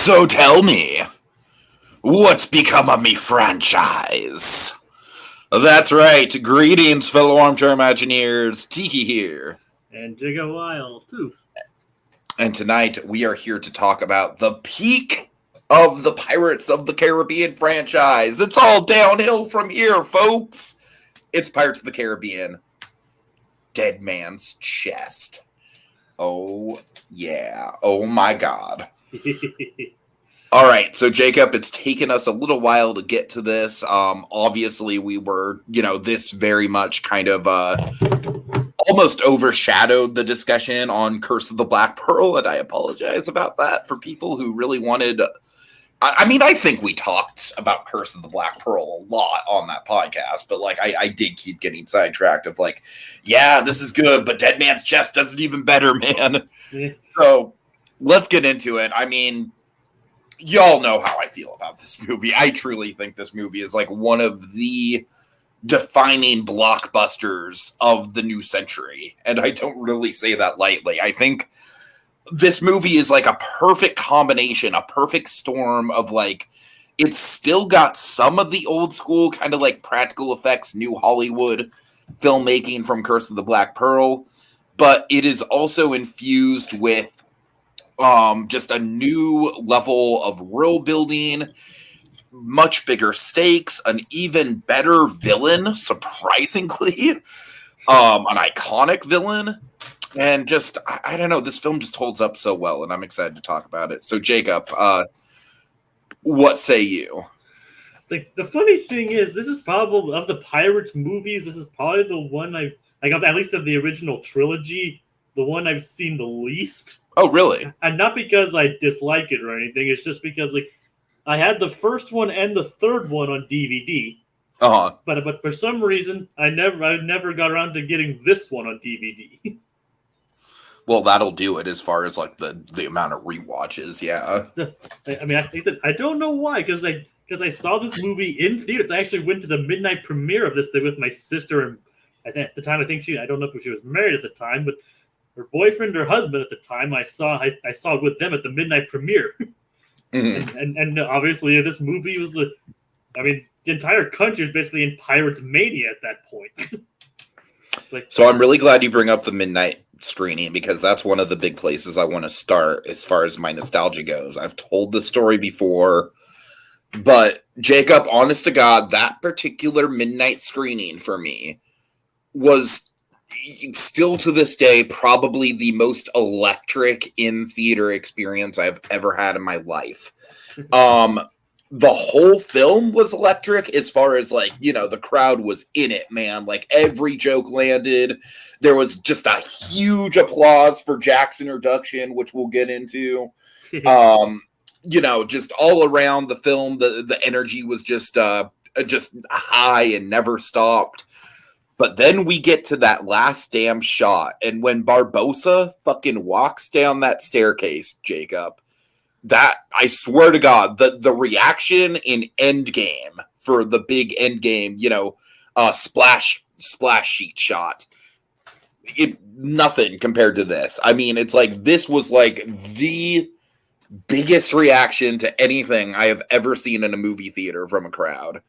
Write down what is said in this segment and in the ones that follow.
So tell me, what's become of me franchise? That's right. Greetings, fellow armchair Imagineers. Tiki here. And Jacob Lyle, too. And tonight we are here to talk about the peak of the Pirates of the Caribbean franchise. It's all downhill from here, folks. It's Pirates of the Caribbean. Dead Man's Chest. Oh, yeah. Oh, my God. All right, so Jacob, it's taken us a little while to get to this. Obviously, we were, this very much kind of almost overshadowed the discussion on Curse of the Black Pearl, and I apologize about that for people who really wanted. I think we talked about Curse of the Black Pearl a lot on that podcast, but I did keep getting sidetracked of yeah, this is good, but Dead Man's Chest does it even better, man. Yeah. So let's get into it. I mean, y'all know how I feel about this movie. I truly think this movie is one of the defining blockbusters of the new century. And I don't really say that lightly. I think this movie is a perfect combination, a perfect storm of it's still got some of the old school kind of practical effects, new Hollywood filmmaking from Curse of the Black Pearl, but it is also infused with just a new level of world building, much bigger stakes, an even better villain, surprisingly, an iconic villain, and just, I don't know, this film just holds up so well, and I'm excited to talk about it. So, Jacob, what say you? The funny thing is, this is probably, of the Pirates movies, this is probably the one at least of the original trilogy, the one I've seen the least. Oh, really? And not because I dislike it or anything. It's just because I had the first one and the third one on DVD. Uh-huh. But for some reason, I never got around to getting this one on DVD. Well, that'll do it as far as the amount of rewatches. Yeah. I mean, I don't know why, because I saw this movie in theaters. I actually went to the midnight premiere of this thing with my sister, and at the time I don't know if she was married at the time, but her boyfriend or husband at the time, I saw it with them at the midnight premiere. Mm-hmm. and obviously this movie was the entire country was basically in Pirates Mania at that point. So I'm really glad you bring up the midnight screening, because that's one of the big places I want to start as far as my nostalgia goes. I've told the story before, but Jacob, honest to God, that particular midnight screening for me was still to this day probably the most electric in-theater experience I've ever had in my life. The whole film was electric as far as the crowd was in it, man. Every joke landed. There was just a huge applause for Jack's introduction, which we'll get into. Just all around the film, the energy was just high and never stopped. But then we get to that last damn shot, and when Barbossa fucking walks down that staircase, Jacob, that, I swear to God, the reaction in Endgame for the big Endgame, splash sheet shot, nothing compared to this. I mean, it's this was the biggest reaction to anything I have ever seen in a movie theater from a crowd.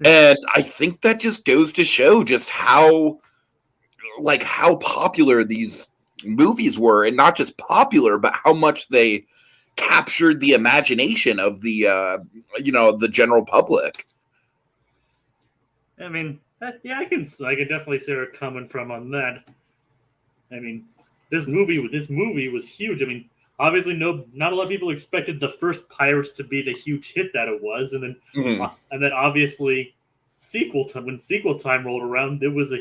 And I think that just goes to show just how popular these movies were, and not just popular, but how much they captured the imagination of the, the general public. I mean, yeah, I can definitely see where you're coming from on that. I mean, this movie was huge. I mean, obviously, not a lot of people expected the first Pirates to be the huge hit that it was, and then obviously, when sequel time rolled around, it was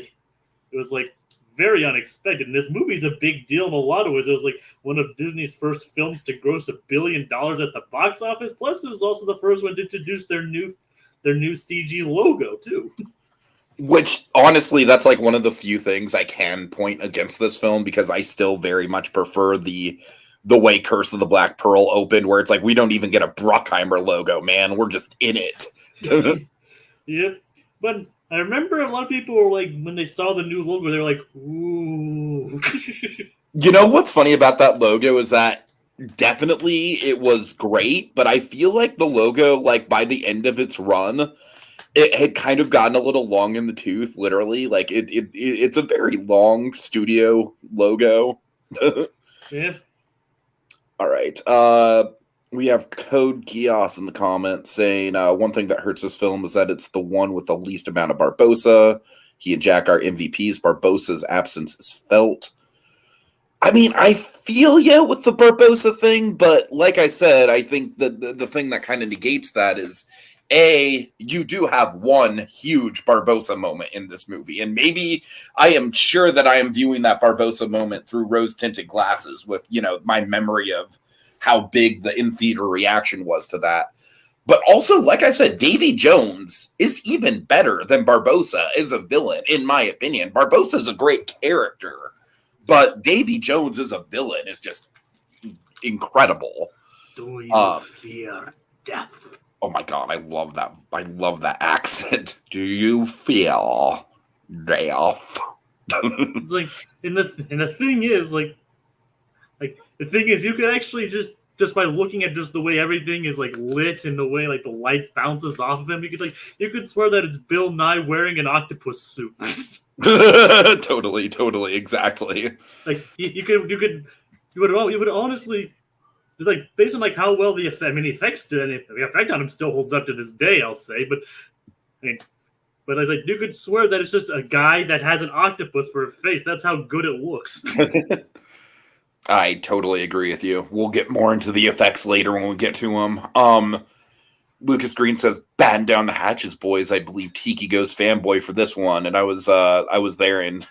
very unexpected. And this movie's a big deal in a lot of ways. It was one of Disney's first films to gross $1 billion at the box office. Plus, it was also the first one to introduce their new CG logo too. Which, honestly, that's one of the few things I can point against this film, because I still very much prefer the way Curse of the Black Pearl opened, where it's we don't even get a Bruckheimer logo, man. We're just in it. Yep. But I remember a lot of people were when they saw the new logo, they were ooh. You know what's funny about that logo is that definitely it was great, but I feel like the logo, like by the end of its run, it had kind of gotten a little long in the tooth, literally. Like it's a very long studio logo. Yeah. All right. We have Code Geass in the comments saying one thing that hurts this film is that it's the one with the least amount of Barbossa. He and Jack are MVPs. Barbossa's absence is felt. I mean, I feel with the Barbossa thing, but like I said, I think the thing that kind of negates that is, you do have one huge Barbossa moment in this movie, and maybe I am sure that I am viewing that Barbossa moment through rose-tinted glasses with, my memory of how big the in-theater reaction was to that. But also, like I said, Davy Jones is even better than Barbossa as a villain, in my opinion. Barbossa is a great character, but Davy Jones as a villain is just incredible. Do you fear death? Oh my god, I love that. I love that accent. Do you fear death? It's like, and the thing is, like the thing is, you could actually just by looking at just the way everything is like lit and the way like the light bounces off of him, you could swear that it's Bill Nye wearing an octopus suit. Totally, exactly. Like you would honestly, like, based on like how well the effects did, and the effect on him still holds up to this day, I'll say. But but I was like, you could swear that it's just a guy that has an octopus for a face. That's how good it looks. I totally agree with you. We'll get more into the effects later when we get to them. Lucas Green says, "Batten down the hatches, boys. I believe Tiki goes fanboy for this one." And I was there in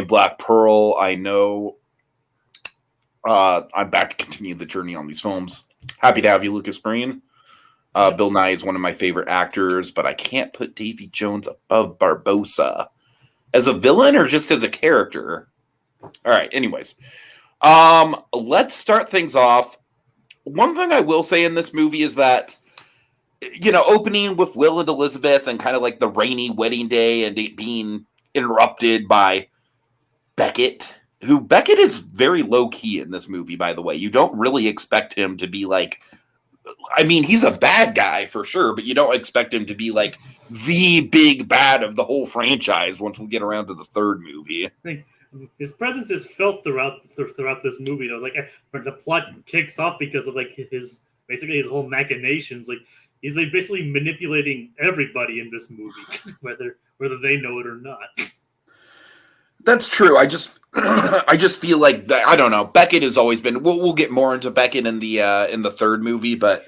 Black Pearl. I know. I'm back to continue the journey on these films. Happy to have you, Lucas Green. Bill Nye is one of my favorite actors, but I can't put Davy Jones above Barbossa as a villain or just as a character. All right. Anyways, let's start things off. One thing I will say in this movie is that, opening with Will and Elizabeth and kind of like the rainy wedding day and it being interrupted by Beckett, who Beckett is very low key in this movie, by the way. You don't really expect him to be like, I mean, he's a bad guy for sure, but you don't expect him to be like the big bad of the whole franchise once we get around to the third movie. His presence is felt throughout this movie. Though, like the plot kicks off because of like his whole machinations. Like he's like basically manipulating everybody in this movie, whether they know it or not. That's true. I just feel like I don't know. Beckett has always been. We'll get more into Beckett in the third movie, but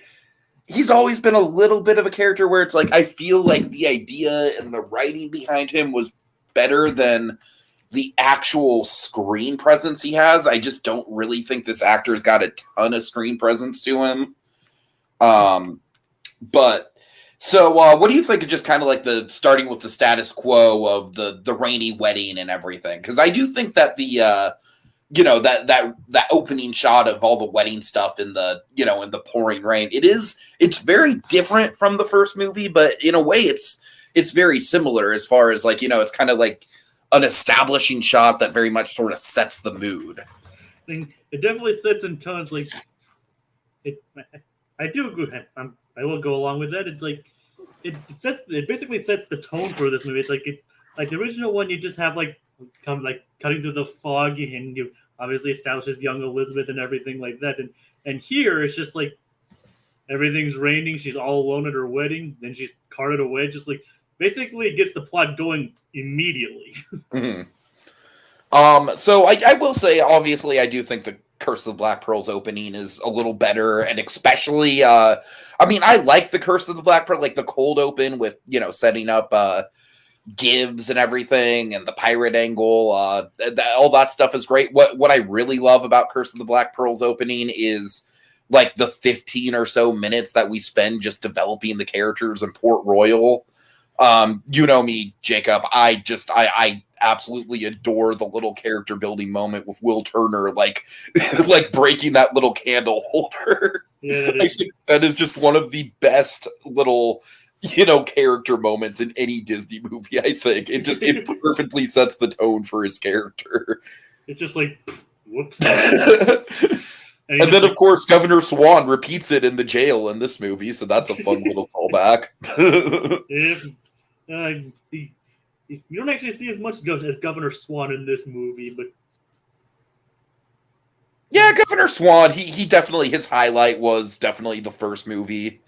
he's always been a little bit of a character where it's like I feel like the idea and the writing behind him was better than the actual screen presence he has. I just don't really think this actor's got a ton of screen presence to him. But so what do you think of just kind of like the starting with the status quo of the rainy wedding and everything? Because I do think that the that opening shot of all the wedding stuff in the in the pouring rain, it's very different from the first movie, but in a way it's very similar as far as like it's kind of like an establishing shot that very much sort of sets the mood. I mean, it definitely sets in tones. Like, I do agree. I will go along with that. It's like it basically sets the tone for this movie. It's like the original one, you just have like cutting through the fog, and you obviously establishes young Elizabeth and everything like that. And here it's just like everything's raining. She's all alone at her wedding. Then she's carted away. Just like. Basically, it gets the plot going immediately. Mm-hmm. So I will say, obviously, I do think the Curse of the Black Pearl's opening is a little better, and especially, I mean, I like the Curse of the Black Pearl, like the cold open with setting up Gibbs and everything, and the pirate angle. All that stuff is great. What I really love about Curse of the Black Pearl's opening is like the 15 or so minutes that we spend just developing the characters in Port Royal. You know me, Jacob. I absolutely adore the little character building moment with Will Turner, like breaking that little candle holder. Yeah, I think that is just one of the best little, character moments in any Disney movie. I think it perfectly sets the tone for his character. It's just like, whoops. And then, of course, Governor Swan repeats it in the jail in this movie, so that's a fun little callback. You don't actually see as much as Governor Swan in this movie, but yeah, Governor Swan, he definitely, his highlight was definitely the first movie.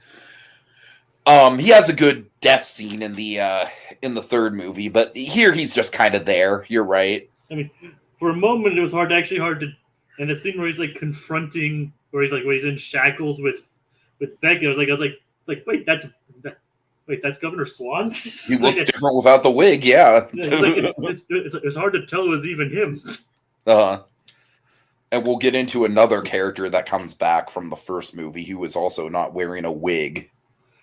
He has a good death scene in the third movie, but here he's just kind of there. You're right. I mean, for a moment it was hard to, and the scene where he's like confronting, where he's in shackles with Becky. I was like, wait, that's Governor Swan. He looked different without the wig. Yeah, it's hard to tell it was even him. And we'll get into another character that comes back from the first movie who was also not wearing a wig.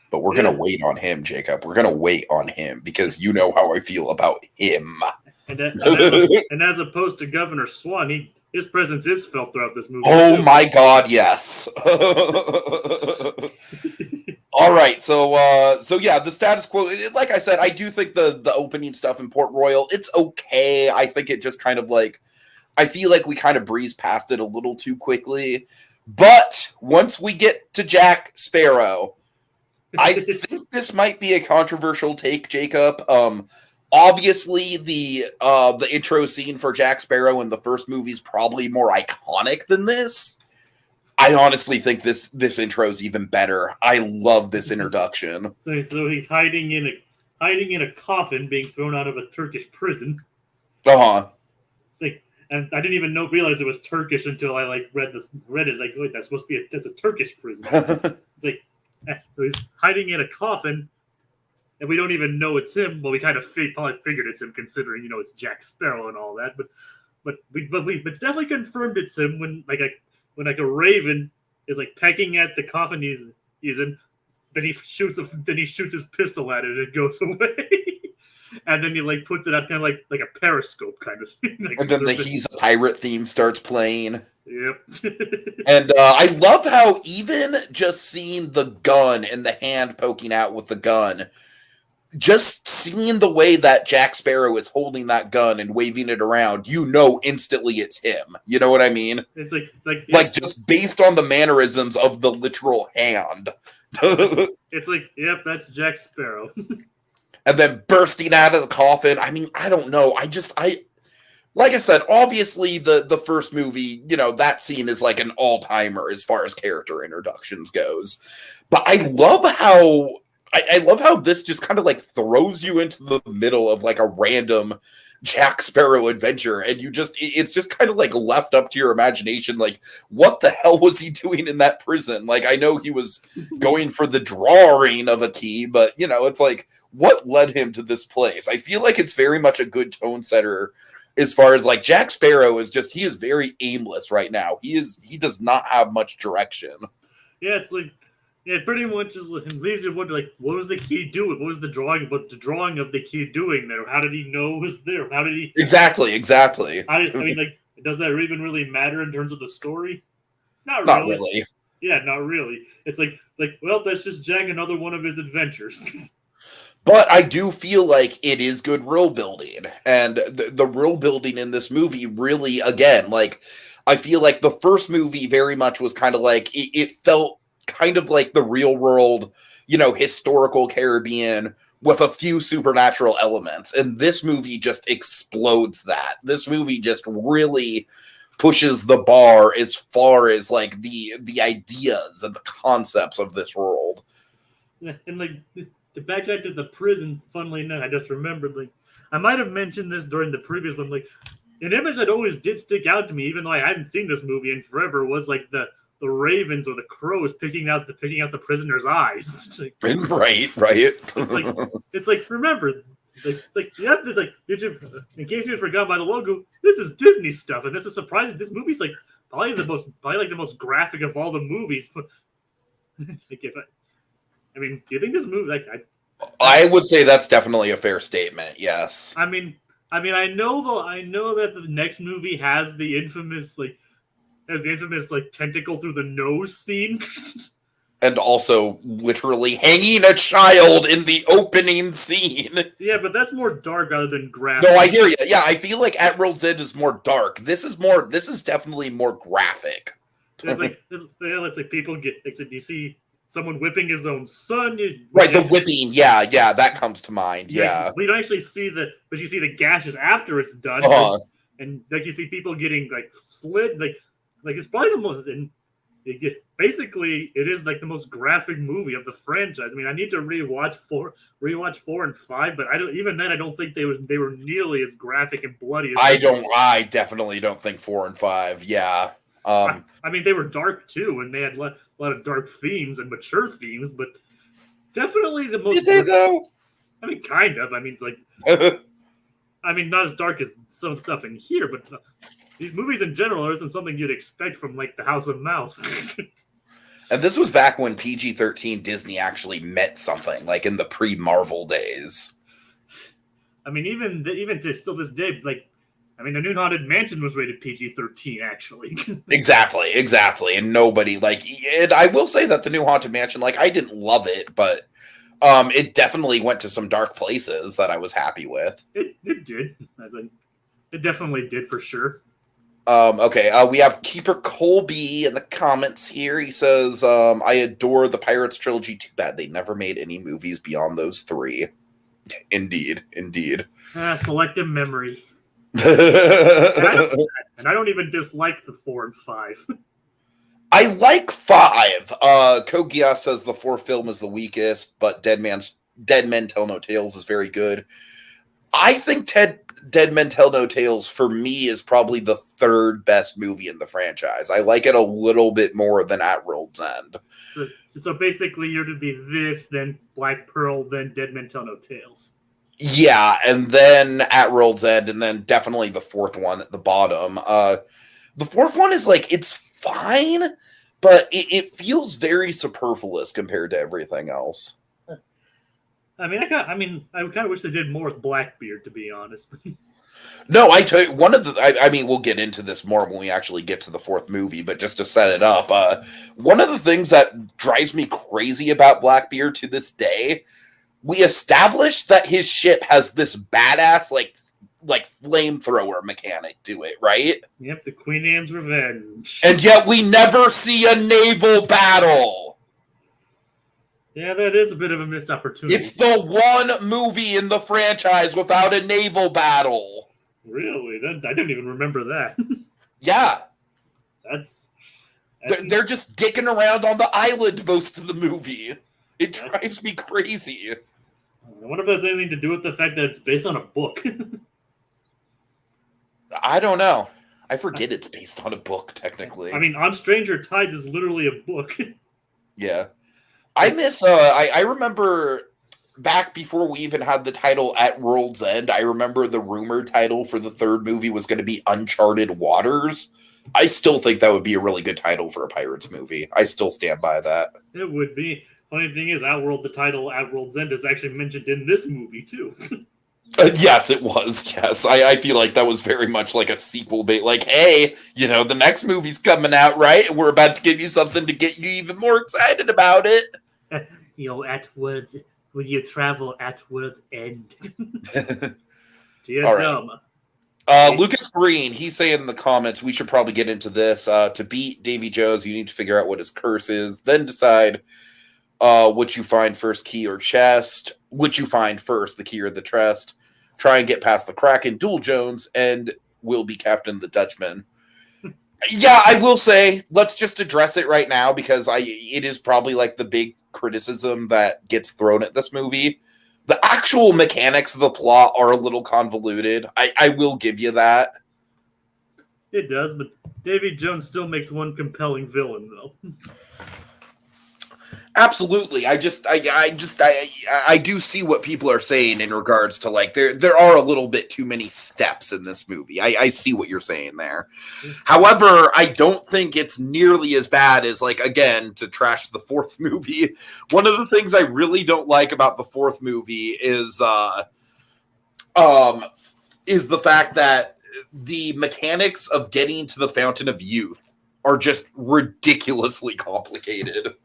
But we're going to wait on him, Jacob. We're going to wait on him because you know how I feel about him. And as opposed to Governor Swan, his presence is felt throughout this movie. Oh my God, yes. All right, so yeah, the status quo. Like I said, I do think the opening stuff in Port Royal, it's okay. I think it just kind of like, I feel like we kind of breezed past it a little too quickly. But once we get to Jack Sparrow, I think this might be a controversial take, Jacob. Obviously, the intro scene for Jack Sparrow in the first movie is probably more iconic than this. I honestly think this intro is even better. I love this introduction. So he's hiding in a coffin, being thrown out of a Turkish prison. And I didn't even realize it was Turkish until I read it. Like, wait, that's supposed to be that's a Turkish prison. It's like, so he's hiding in a coffin, and we don't even know it's him. Well, we kind of probably figured it's him, considering it's Jack Sparrow and all that. But it's definitely confirmed it's him when a raven is pecking at the coffin he's in. Then he shoots his pistol at it and it goes away. And then he puts it out kind of like a periscope kind of thing. And then the He's a Pirate theme starts playing. Yep. And I love how even just seeing the gun and the hand poking out with the gun, just seeing the way that Jack Sparrow is holding that gun and waving it around, instantly it's him. You know what I mean? It's like just based on the mannerisms of the literal hand. It's like, yep, that's Jack Sparrow. And then bursting out of the coffin. I mean, I don't know. Like I said, obviously the first movie, that scene is like an all-timer as far as character introductions goes. But I love how this just kind of throws you into the middle of a random Jack Sparrow adventure, and it's just kind of left up to your imagination. What the hell was he doing in that prison? I know he was going for the drawing of a key, but it's what led him to this place? I feel like it's very much a good tone setter as far as Jack Sparrow is he is very aimless right now. He does not have much direction. Yeah, it's pretty much leaves you wondering, what was the key doing? What was the drawing of the key doing there? How did he know it was there? How did he... Exactly. Does that even really matter in terms of the story? Not really. Yeah, not really. It's well, that's just Jack, another one of his adventures. But I do feel like it is good world building. And the world building in this movie really, again, I feel like the first movie very much was kind of it felt kind of like the real world, historical Caribbean with a few supernatural elements. And this movie just explodes that. This movie just really pushes the bar as far as the ideas and the concepts of this world. Yeah, and the backtrack to the prison, funnily enough, I just remembered, I might have mentioned this during the previous one, an image that always did stick out to me, even though I hadn't seen this movie in forever, was the ravens or the crows picking out the prisoner's eyes. Right. It's remember, in case you forgot by the logo, this is Disney stuff, and this is surprising. This movie's probably the most graphic of all the movies. I mean, do you think this movie I would say that's definitely a fair statement. Yes. I know that the next movie has the infamous tentacle through the nose scene. And also literally hanging a child in the opening scene. Yeah, but that's more dark rather than graphic. No, I hear you. Yeah, I feel like At World's End is more dark. This is definitely more graphic. It's like people get. Except you see someone whipping his own son. Right, the whipping. Yeah, that comes to mind. Yeah. We don't actually see but you see the gashes after it's done. And like you see people getting like slit, like it's probably the most. And basically, it is like the most graphic movie of the franchise. I mean, I need to rewatch 4 and 5, but I don't think they were nearly as graphic and bloody. As I definitely don't think 4 and 5. Yeah. I mean, they were dark too, and they had a lot of dark themes and mature themes, but definitely the most. Did they though? I mean, kind of. I mean, it's like. I mean, not as dark as some stuff in here, but these movies in general isn't something you'd expect from, like, The House of Mouse. And this was back when PG-13 Disney actually meant something, like in the pre-Marvel days. I mean, even to still this day, like, I mean, The New Haunted Mansion was rated PG-13, actually. Exactly. And nobody, and I will say that The New Haunted Mansion, I didn't love it, but it definitely went to some dark places that I was happy with. It did. It definitely did for sure. Okay, we have Keeper Colby in the comments here. He says, I adore the Pirates trilogy. Too bad they never made any movies beyond those 3. Indeed. Selective memory. And I don't even dislike the 4 and 5. I like 5. Kogia says the 4th film is the weakest, but Dead Men Tell No Tales is very good. I think Dead Men Tell No Tales, for me, is probably the 3rd best movie in the franchise. I like it a little bit more than At World's End. So basically, you're to be this, then Black Pearl, then Dead Men Tell No Tales. Yeah, and then At World's End, and then definitely the 4th one at the bottom. The 4th one is it's fine, but it feels very superfluous compared to everything else. I mean, I kind of wish they did more with Blackbeard, to be honest. No, I tell you, I mean, we'll get into this more when we actually get to the 4th movie, but just to set it up, one of the things that drives me crazy about Blackbeard to this day, we established that his ship has this badass, like flamethrower mechanic to it, right? Yep, the Queen Anne's Revenge. And yet we never see a naval battle. Yeah, that is a bit of a missed opportunity. It's the one movie in the franchise without a naval battle. Really? I didn't even remember that. Yeah. They're just dicking around on the island most of the movie. It drives me crazy. I wonder if that's anything to do with the fact that it's based on a book. I don't know. I forget it's based on a book, technically. I mean, On Stranger Tides is literally a book. Yeah. I miss, I remember back before we even had the title At World's End, I remember the rumored title for the 3rd movie was going to be Uncharted Waters. I still think that would be a really good title for a Pirates movie. I still stand by that. It would be. Funny thing is, the title At World's End is actually mentioned in this movie, too. Yes, it was. Yes, I feel like that was very much like a sequel bait. Like, hey, the next movie's coming out, right? And we're about to give you something to get you even more excited about it. At words, will you travel at world's end? All right. Lucas Green, he's saying in the comments, we should probably get into this. To beat Davy Jones, you need to figure out what his curse is, then decide what you find first, key or chest. What you find first, the key or the chest. Try and get past the Kraken, duel Jones, and will be Captain the Dutchman. Yeah, I will say, let's just address it right now, because it is probably the big criticism that gets thrown at this movie. The actual mechanics of the plot are a little convoluted. I will give you that. It does, but Davy Jones still makes one compelling villain, though. Absolutely. I do see what people are saying in regards to there are a little bit too many steps in this movie. I see what you're saying there. However, I don't think it's nearly as bad as again, to trash the 4th movie. One of the things I really don't like about the 4th movie is the fact that the mechanics of getting to the Fountain of Youth are just ridiculously complicated.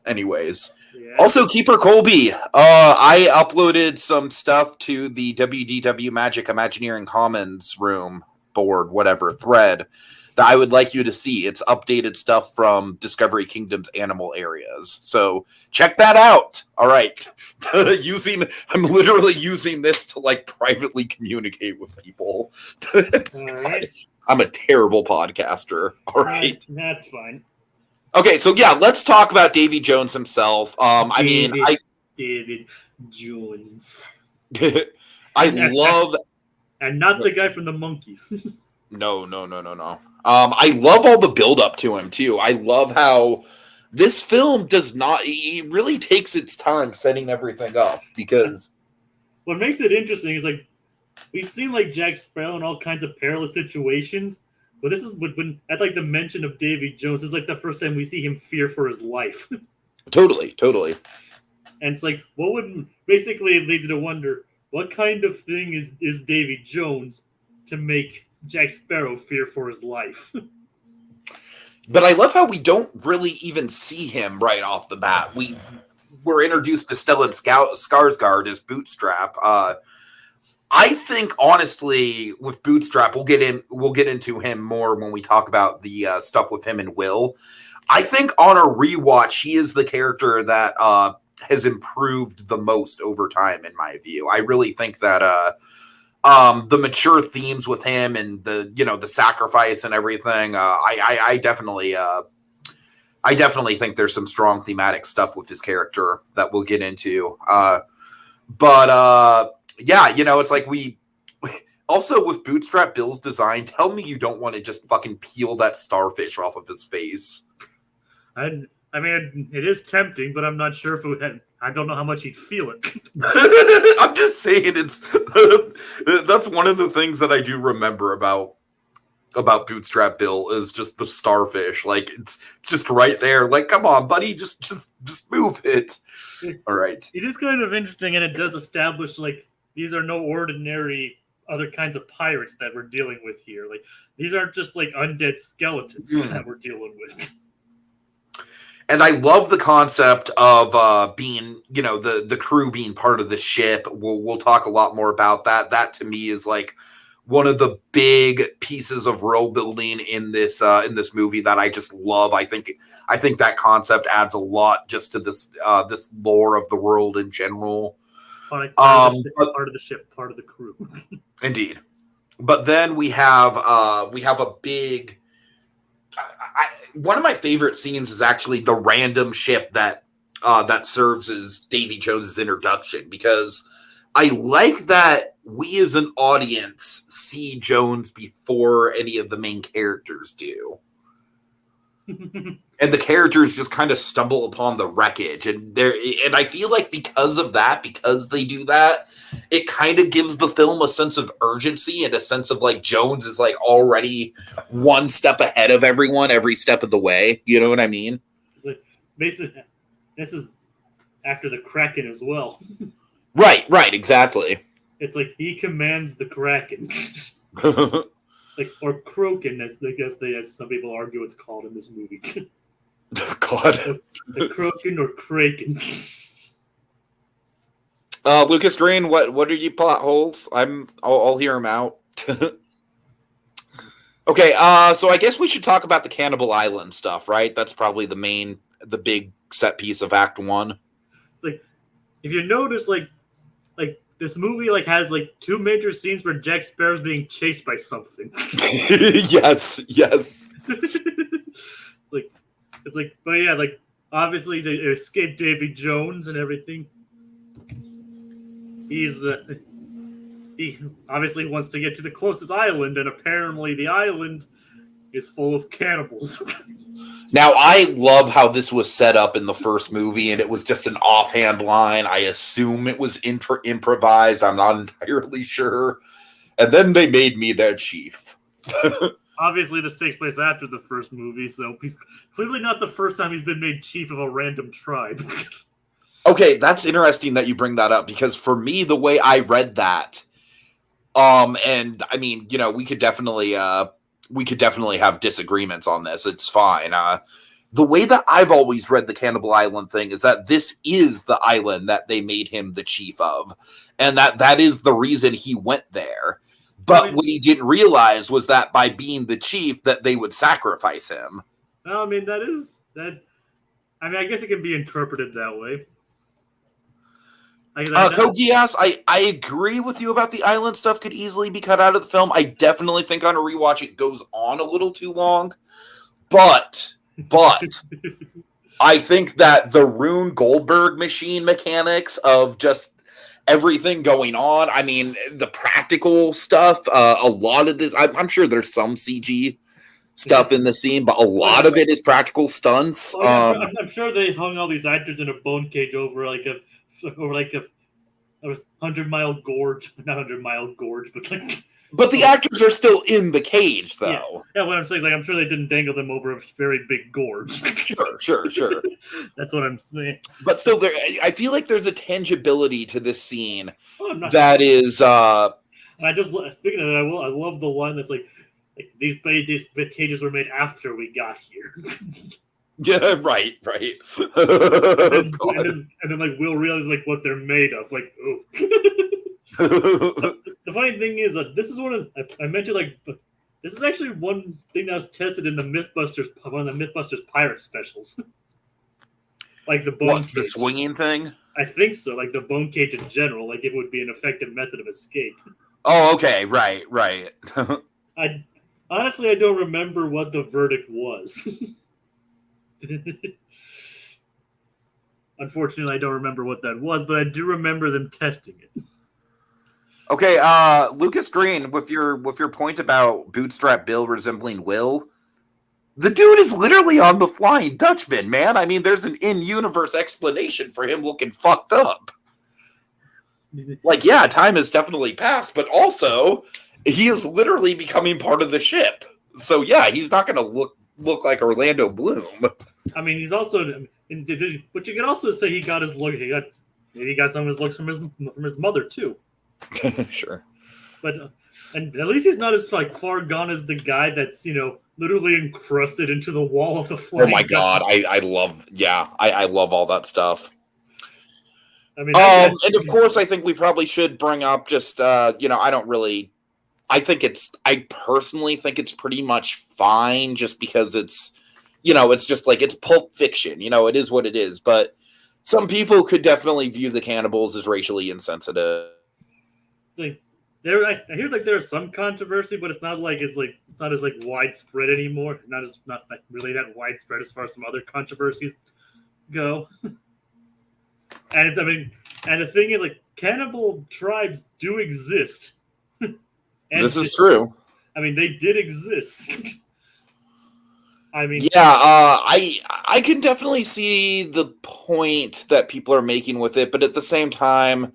Anyways, yeah. Also, Keeper Colby, I uploaded some stuff to the WDW Magic Imagineering Commons room board, whatever thread that I would like you to see. It's updated stuff from Discovery Kingdom's animal areas. So check that out. All right. I'm literally using this to like privately communicate with people. All right. I'm a terrible podcaster. All right. That's fine. Okay, so yeah, let's talk about Davy Jones himself. David Jones. I love, and not the guy from the Monkees. No. I love all the build up to him too. I love how this film it really takes its time setting everything up, because what makes it interesting is like we've seen like Jack Sparrow in all kinds of perilous situations, but this is when at like the mention of Davy Jones is like the first time we see him fear for his life. Totally. And it's like, what would basically it leads you to wonder what kind of thing is Davy Jones to make Jack Sparrow fear for his life. But I love how we don't really even see him right off the bat. We're introduced to Stellan Skarsgård as Bootstrap. I think honestly, with Bootstrap, we'll get into him more when we talk about the stuff with him and Will. I think on a rewatch, he is the character that has improved the most over time, in my view. I really think that the mature themes with him and the sacrifice and everything, I definitely think there's some strong thematic stuff with his character that we'll get into. Yeah, it's like we also with Bootstrap Bill's design, tell me you don't want to just fucking peel that starfish off of his face. I mean, it is tempting, but I'm not sure if I don't know how much he'd feel it. I'm just saying that's one of the things that I do remember about Bootstrap Bill is just the starfish. Like, it's just right there. Like, come on, buddy, just move it. All right. It is kind of interesting, and it does establish, like, these are no ordinary other kinds of pirates that we're dealing with here. Like, these aren't just, like, undead skeletons that we're dealing with. And I love the concept of being, the crew being part of the ship. We'll talk a lot more about that. That to me is like one of the big pieces of world building in this movie that I just love. I think that concept adds a lot just to this lore of the world in general. Part of the ship, part of the crew. Indeed. But then we have a big. One of my favorite scenes is actually the random ship that serves as Davy Jones's introduction, because I like that we as an audience see Jones before any of the main characters do. And the characters just kind of stumble upon the wreckage, and I feel like because they do that, it kind of gives the film a sense of urgency and a sense of like Jones is like already one step ahead of everyone every step of the way. You know what I mean? It's like, basically, this is after the Kraken as well. Right, exactly. It's like he commands the Kraken. Like, or Kroken, as some people argue it's called in this movie. God. The Kroken or Kraken. Lucas Green, what are your plot holes? I'll hear them out. Okay, so I guess we should talk about the Cannibal Island stuff, right? That's probably the big set piece of Act 1. It's like, if you notice, like this movie like has like two major scenes where Jack Sparrow's being chased by something. Yes. It's like, but yeah, like obviously they escaped Davy Jones and everything. He obviously wants to get to the closest island, and apparently the island is full of cannibals. Now, I love how this was set up in the first movie, and it was just an offhand line. I assume it was improvised. I'm not entirely sure. And then they made me their chief. Obviously, this takes place after the first movie, so he's clearly not the first time he's been made chief of a random tribe. Okay, that's interesting that you bring that up, because for me, the way I read that, and I mean, we could definitely have disagreements on this. It's fine. The way that I've always read the Cannibal Island thing is that this is the island that they made him the chief of, and that is the reason he went there. But what he didn't realize was that by being the chief, that they would sacrifice him. I mean, that. I mean, I guess it can be interpreted that way. Kogias, I agree with you about the island stuff could easily be cut out of the film. I definitely think on a rewatch it goes on a little too long. But I think that the Rune Goldberg machine mechanics of just everything going on, I mean, the practical stuff, a lot of this, I'm sure there's some CG stuff in the scene, but a lot of it is practical stunts. I'm sure they hung all these actors in a bone cage over like a 100-mile gorge, not 100-mile gorge, but like. But the actors are still in the cage, though. Yeah, what I'm saying is, like, I'm sure they didn't dangle them over a very big gorge. Sure. That's what I'm saying. But still, I feel like there's a tangibility to this scene that is. And I just speaking of that, I love the line that's like these cages were made after we got here. Yeah, right. and then like Will realizes like what they're made of. Like, oh. The funny thing is that this is one of I mentioned like this is actually one thing that was tested in the one of the MythBusters pirate specials. Like the bone cage. The swinging thing? I think so. Like the bone cage in general, like it would be an effective method of escape. Oh, okay, right. I don't remember what the verdict was. Unfortunately, I don't remember what that was, but I do remember them testing it. Okay, Lucas Green, with your point about Bootstrap Bill resembling Will, the dude is literally on the Flying Dutchman, man. I mean, there's an in-universe explanation for him looking fucked up. Like, yeah, time has definitely passed, but also he is literally becoming part of the ship. So yeah, he's not going to look like Orlando Bloom. I mean, he's also, but you can also say he got his look. He got some of his looks from his mother too. Sure, but and at least he's not as like far gone as the guy that's literally encrusted into the wall of the Flying. Oh my god, I love all that stuff. I mean, and of course, I think we probably should bring up just I personally think it's pretty much fine just because it's it's just like it's Pulp Fiction, it is what it is. But some people could definitely view the cannibals as racially insensitive. It's like I hear like there's some controversy, but it's not as widespread anymore. Not like really that widespread as far as some other controversies go. And and the thing is, like, cannibal tribes do exist. This is true. I mean, they did exist. I mean, yeah, I can definitely see the point that people are making with it, but at the same time,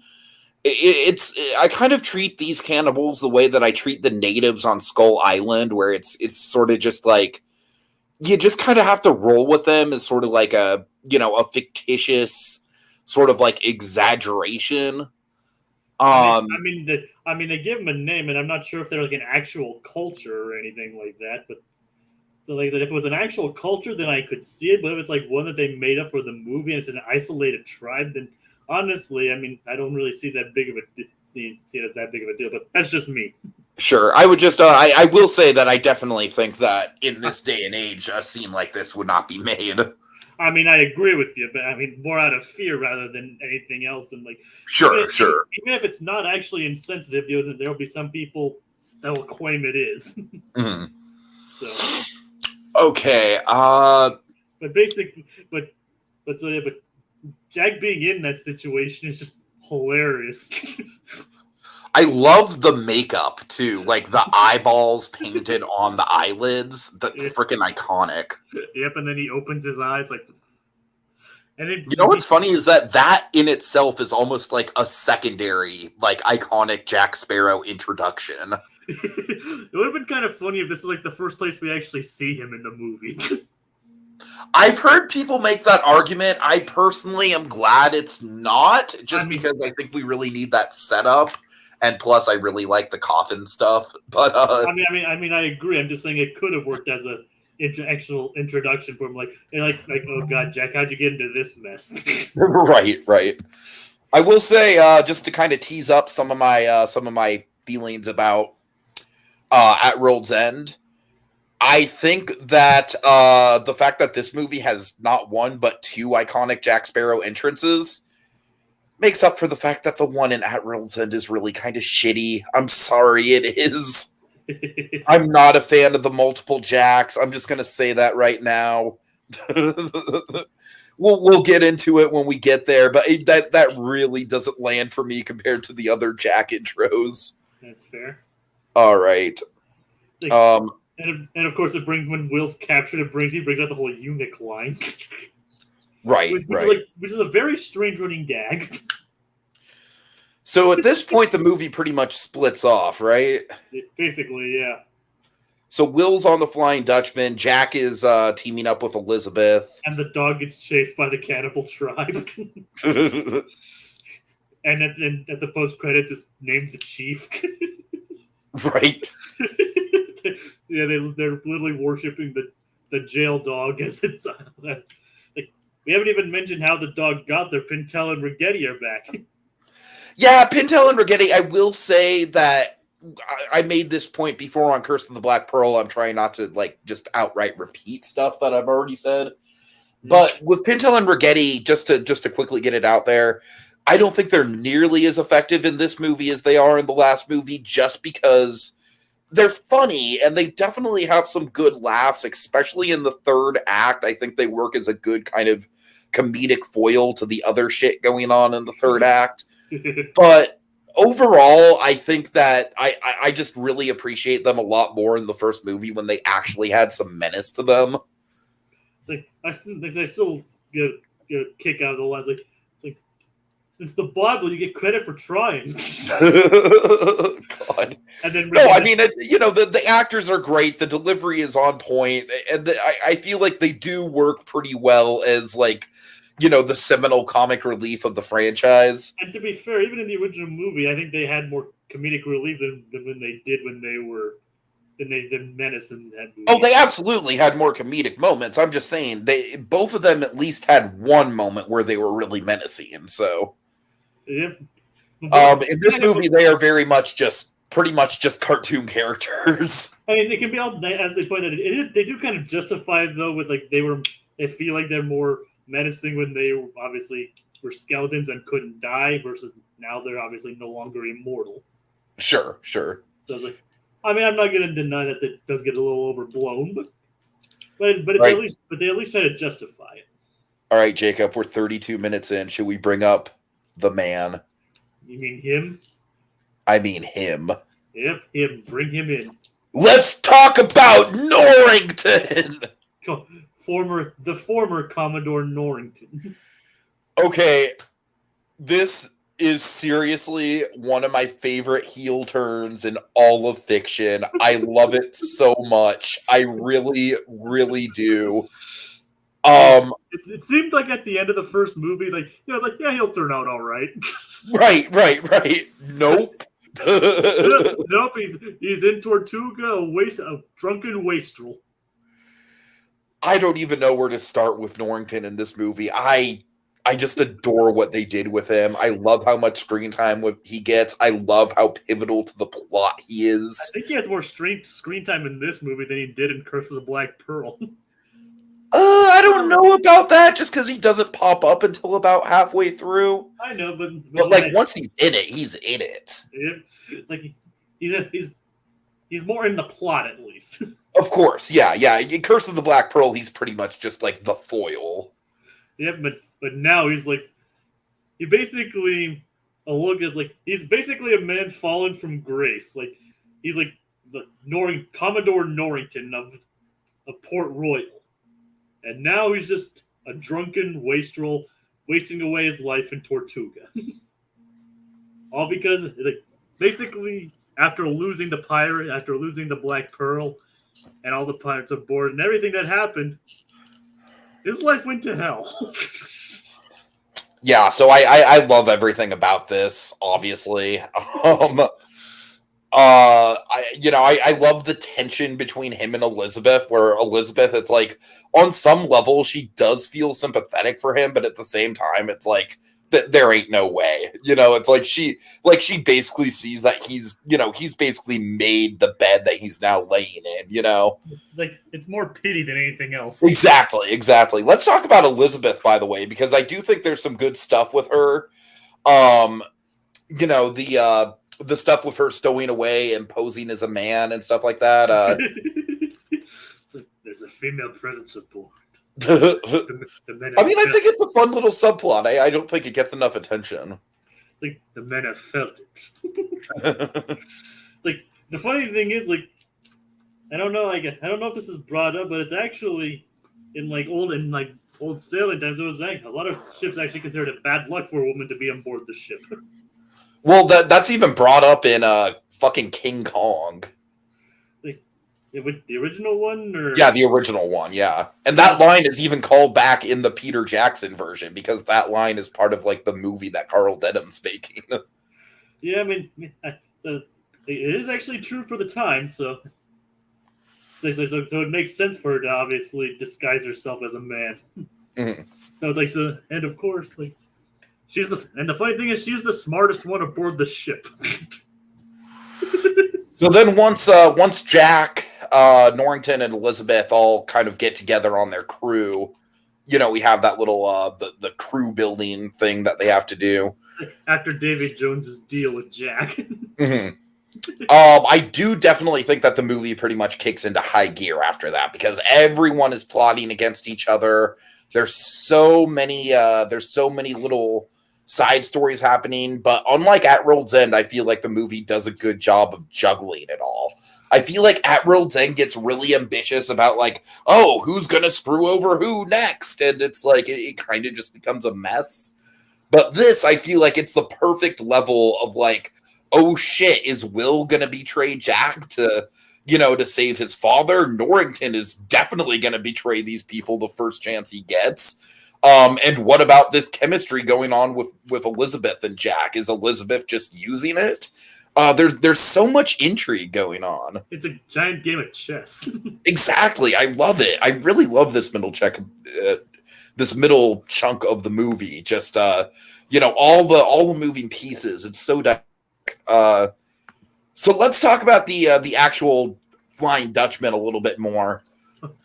I kind of treat these cannibals the way that I treat the natives on Skull Island, where it's sort of just like you just kind of have to roll with them as sort of like a fictitious sort of like exaggeration. I mean, they give them a name, and I'm not sure if they're like an actual culture or anything like that. But so, like I said, if it was an actual culture, then I could see it. But if it's like one that they made up for the movie and it's an isolated tribe, then honestly, I mean, I don't really see that big of see it as that big of a deal. But that's just me. Sure, I would just I will say that I definitely think that in this day and age, a scene like this would not be made. I mean, I agree with you, but I mean, more out of fear rather than anything else. And like, sure. Even if it's not actually insensitive, there will be some people that will claim it is. Mm-hmm. So, okay. But basically, but Jack being in that situation is just hilarious. I love the makeup too, like the eyeballs painted on the eyelids. That's freaking iconic. Yep, and then he opens his eyes like. And then, what's funny is that in itself is almost like a secondary, like iconic Jack Sparrow introduction. It would have been kind of funny if this is like the first place we actually see him in the movie. I've heard people make that argument. I personally am glad it's not, because I think we really need that setup. And plus, I really like the coffin stuff. But I mean, I agree. I'm just saying it could have worked as a actual introduction for him. Like, oh god, Jack, how'd you get into this mess? Right. I will say, just to kind of tease up some of my feelings about at World's End. I think that the fact that this movie has not one but two iconic Jack Sparrow entrances makes up for the fact that the one in At World's End is really kind of shitty. I'm sorry, it is. I'm not a fan of the multiple Jacks. I'm just going to say that right now. We'll get into it when we get there, but that really doesn't land for me compared to the other Jack intros. That's fair. All right. Like, and of course, when Will's captured, he brings out the whole eunuch line. Right, which is a very strange running gag. So at this point, the movie pretty much splits off, right? Basically, yeah. So Will's on the Flying Dutchman. Jack is teaming up with Elizabeth. And the dog gets chased by the cannibal tribe. And at the post-credits, it's named the Chief. Right. Yeah, they're literally worshipping the jail dog as it's... like, we haven't even mentioned how the dog got there. Pintel and Rigetti are back. Yeah, Pintel and Rigetti, I will say that I made this point before on Curse of the Black Pearl. I'm trying not to just outright repeat stuff that I've already said. But with Pintel and Rigetti, just to quickly get it out there, I don't think they're nearly as effective in this movie as they are in the last movie, just because they're funny and they definitely have some good laughs, especially in the third act. I think they work as a good kind of comedic foil to the other shit going on in the third act. But overall, I think that I just really appreciate them a lot more in the first movie when they actually had some menace to them. I still get a kick out of the lines. It's the Bible. You get credit for trying. God. And then I mean, the actors are great. The delivery is on point, and I feel like they do work pretty well as the seminal comic relief of the franchise. And to be fair, even in the original movie, I think they had more comedic relief than when they did when they were Menace in that movie. Oh, they absolutely had more comedic moments. I'm just saying, both of them at least had one moment where they were really menacing. So, yep. In this movie, they are pretty much just cartoon characters. I mean, it can be all, as they put it. They do kind of justify it though with they feel like they're more menacing when they obviously were skeletons and couldn't die versus now they're obviously no longer immortal. Sure. So it's I'm not going to deny that it does get a little overblown, but it's right. But they at least try to justify it. All right, Jacob, we're 32 minutes in. Should we bring up the man? You mean him? I mean him. Yep, him. Bring him in. Let's talk about Norrington. The former Commodore Norrington. Okay, this is seriously one of my favorite heel turns in all of fiction. I love it so much. I really, really do. It seemed like at the end of the first movie, he'll turn out all right. Right. Nope. Nope. He's in Tortuga, a drunken wastrel. I don't even know where to start with Norrington in this movie. I just adore what they did with him. I love how much screen time he gets. I love how pivotal to the plot he is. I think he has more screen time in this movie than he did in Curse of the Black Pearl. I don't know about that, just because he doesn't pop up until about halfway through. I know, but once he's in it, he's in it. It's like he's more in the plot at least. Of course, yeah. In Curse of the Black Pearl, he's pretty much just the foil. Yeah, but now he's he basically he's basically a man fallen from grace. He's the Commodore Norrington of Port Royal. And now he's just a drunken wastrel wasting away his life in Tortuga. All because basically after losing the pirate, after losing the Black Pearl and all the pirates aboard and everything that happened, his life went to hell. Yeah, so I love everything about this, obviously. I love the tension between him and Elizabeth, where Elizabeth, it's on some level, she does feel sympathetic for him, but at the same time, it's there ain't no way. It's like she basically sees that he's basically made the bed that he's now laying in. It's like it's more pity than anything else. Exactly. Let's talk about Elizabeth, by the way, because I do think there's some good stuff with her. The stuff with her stowing away and posing as a man and stuff like that. It's like, there's a female presence aboard. I mean, I think it's a fun little subplot. I don't think it gets enough attention. Like the men have felt it. It's like the funny thing is, like, I don't know if this is brought up, but it's actually in old sailing times. It was like a lot of ships actually considered it bad luck for a woman to be on board the ship. Well, that's even brought up in fucking King Kong. The original one, or yeah, the original one, yeah, and that line is even called back in the Peter Jackson version because that line is part of like the movie that Carl Denham's making. Yeah, I mean, it is actually true for the time, so it makes sense for her to obviously disguise herself as a man. Mm-hmm. So it's like, and of course, like and the funny thing is, she's the smartest one aboard the ship. So then once Jack, Norrington, and Elizabeth all kind of get together on their crew, we have that little the crew building thing that they have to do after Davy Jones's deal with Jack. Mm-hmm. I do definitely think that the movie pretty much kicks into high gear after that because everyone is plotting against each other. There's so many little side stories happening, but unlike At World's End, I feel like the movie does a good job of juggling it all. I feel like At World's End gets really ambitious about like, oh, who's gonna screw over who next, and it's like it kind of just becomes a mess. But this, I feel like it's the perfect level of like, oh shit, is Will gonna betray Jack to save his father? Norrington is definitely gonna betray these people the first chance he gets. And what about this chemistry going on with Elizabeth and Jack? Is Elizabeth just using it? There's so much intrigue going on. It's a giant game of chess. Exactly. I love it. I really love this middle chunk of the movie. Just all the moving pieces. It's so so let's talk about the actual Flying Dutchman a little bit more.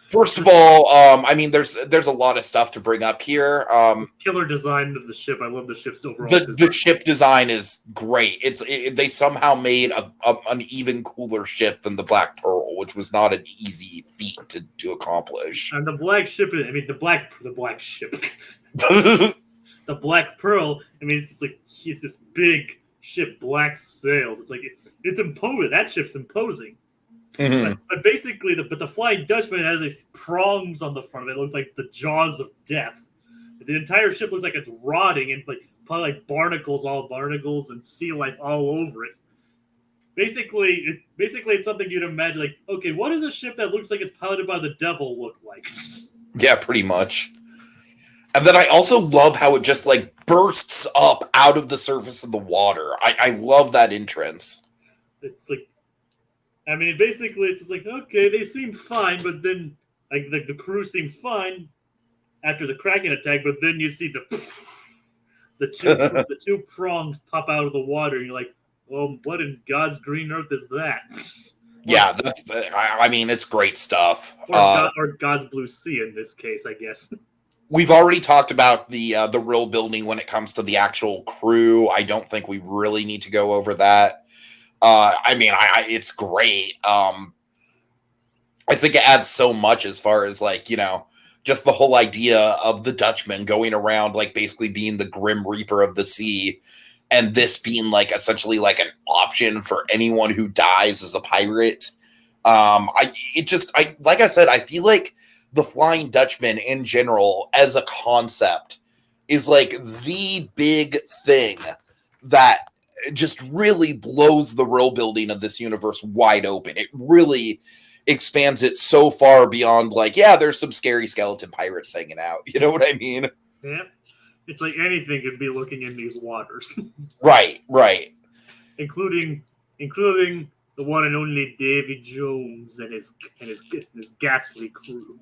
First of all, I mean, there's a lot of stuff to bring up here. Killer design of the ship. I love the ship's overall design. The ship design is great. They somehow made an even cooler ship than the Black Pearl, which was not an easy feat to accomplish. And the black ship, the black ship. The Black Pearl, it's this big ship, black sails. It's like, it's imposing. That ship's imposing. Mm-hmm. But basically, the Flying Dutchman has these prongs on the front of it. It looks like the jaws of death. The entire ship looks like it's rotting and probably like barnacles and sea life all over it. Basically, it's something you'd imagine. Like, okay, what does a ship that looks like it's piloted by the devil look like? Yeah, pretty much. And then I also love how it just like bursts up out of the surface of the water. I love that entrance. It's like, basically, it's just like, okay, they seem fine, but then, like, the crew seems fine after the Kraken attack, but then you see the two prongs pop out of the water, and you're like, well, what in God's green earth is that? Yeah, it's great stuff. Or God's blue sea in this case, I guess. We've already talked about the real building when it comes to the actual crew. I don't think we really need to go over that. It's great. I think it adds so much as far as like, just the whole idea of the Dutchman going around, like basically being the Grim Reaper of the sea. And this being like essentially like an option for anyone who dies as a pirate. Like I said, I feel like the Flying Dutchman in general as a concept is like the big thing that just really blows the world building of this universe wide open. It really expands it so far beyond like, yeah, there's some scary skeleton pirates hanging out. You know what I mean? Yeah. It's like anything could be looking in these waters. Right. Including the one and only Davy Jones and his ghastly crew.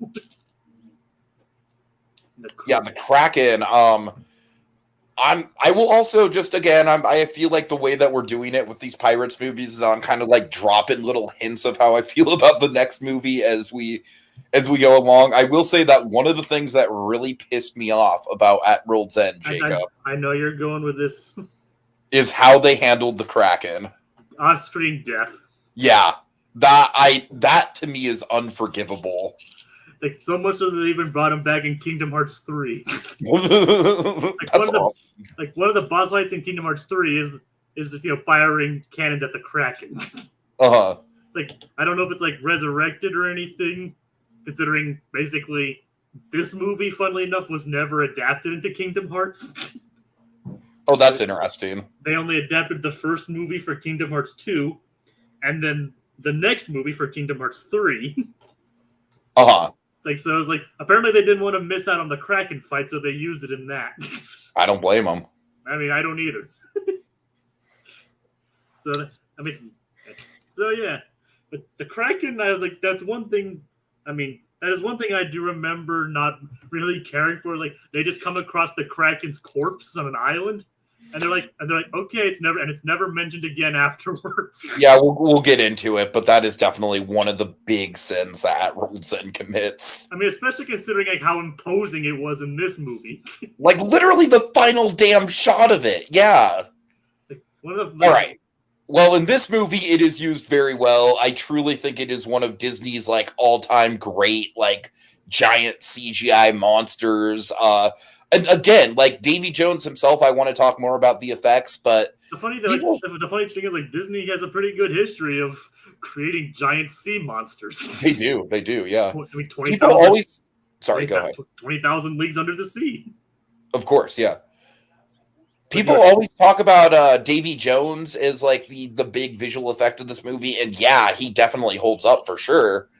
Yeah, the Kraken, I will also just again I feel like the way that we're doing it with these Pirates movies is I'm kind of like dropping little hints of how I feel about the next movie as we go along. I will say that one of the things that really pissed me off about At World's End, Jacob, I know you're going with this is how they handled the Kraken. on-screen death. Yeah, that to me is unforgivable. Like so much so that they even brought him back in Kingdom Hearts 3. That's awesome. Like one of the boss fights in Kingdom Hearts 3 is just, firing cannons at the Kraken. Uh-huh. It's like I don't know if it's like resurrected or anything, considering basically this movie, funnily enough, was never adapted into Kingdom Hearts. Oh, that's interesting. They only adapted the first movie for Kingdom Hearts 2, and then the next movie for Kingdom Hearts 3. Uh-huh. It's like apparently they didn't want to miss out on the Kraken fight, so they used it in that. I don't blame them. I mean, I don't either. So yeah, but the Kraken, that's one thing. I mean, that is one thing I do remember not really caring for. Like they just come across the Kraken's corpse on an island, and they're like, okay, it's never mentioned again afterwards. Yeah, we'll get into it, but that is definitely one of the big sins that At World's End commits. I mean, especially considering like how imposing it was in this movie. Like literally the final damn shot of it. Yeah. All right. Well, in this movie, it is used very well. I truly think it is one of Disney's like all-time great like giant CGI monsters. And again, like Davy Jones himself, I want to talk more about the effects, but the funny thing is like Disney has a pretty good history of creating giant sea monsters. They do, yeah. I mean, 20,000. People always. Sorry, go ahead. 20,000 Leagues Under the Sea. Of course, yeah. People always talk about Davy Jones as like the big visual effect of this movie, and yeah, he definitely holds up for sure.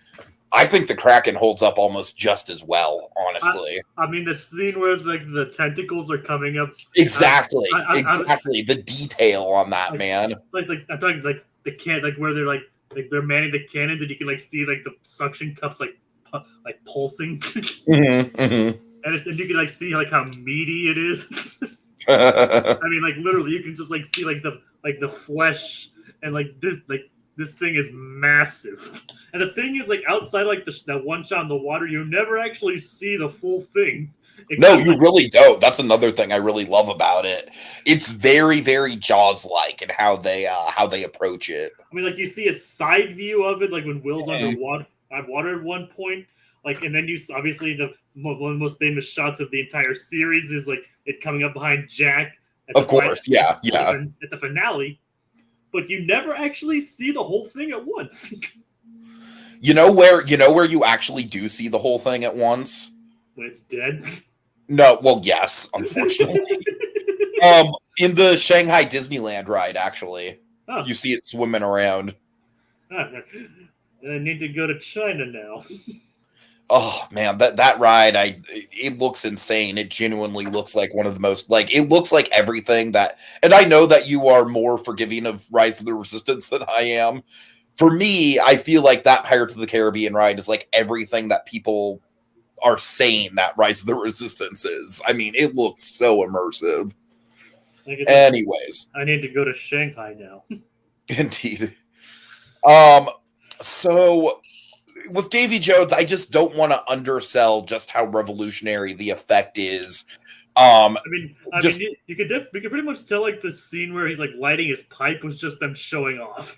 I think the Kraken holds up almost just as well, honestly. I mean, the scene where like the tentacles are coming up. Exactly. The detail on that, man. Like I'm talking like the where they're like they're manning the cannons, and you can like see like the suction cups like pulsing. And you can like see like how meaty it is. I mean, like literally, you can just like see like the flesh and like this thing is massive. And the thing is, like outside like that one shot in the water, you never actually see the full thing. No, you really don't. That's another thing I really love about it. It's very, very Jaws-like in how they approach it. I mean, like you see a side view of it, like when Will's underwater at one point. Like, and then you obviously one of the most famous shots of the entire series is like it coming up behind Jack. Of course, yeah. At the finale, but you never actually see the whole thing at once. You know where you actually do see the whole thing at once? When it's dead. No, well, yes, unfortunately. In the Shanghai Disneyland ride, actually, you see it swimming around. I need to go to China now. Oh man, that ride, it looks insane. It genuinely looks like one of the most it looks like everything that, and I know that you are more forgiving of Rise of the Resistance than I am. For me, I feel like that Pirates of the Caribbean ride is like everything that people are saying that Rise of the Resistance is. I mean, it looks so immersive. Anyways, I need to go to Shanghai now. Indeed. So with Davy Jones, I just don't want to undersell just how revolutionary the effect is. We could pretty much tell like the scene where he's like lighting his pipe was just them showing off.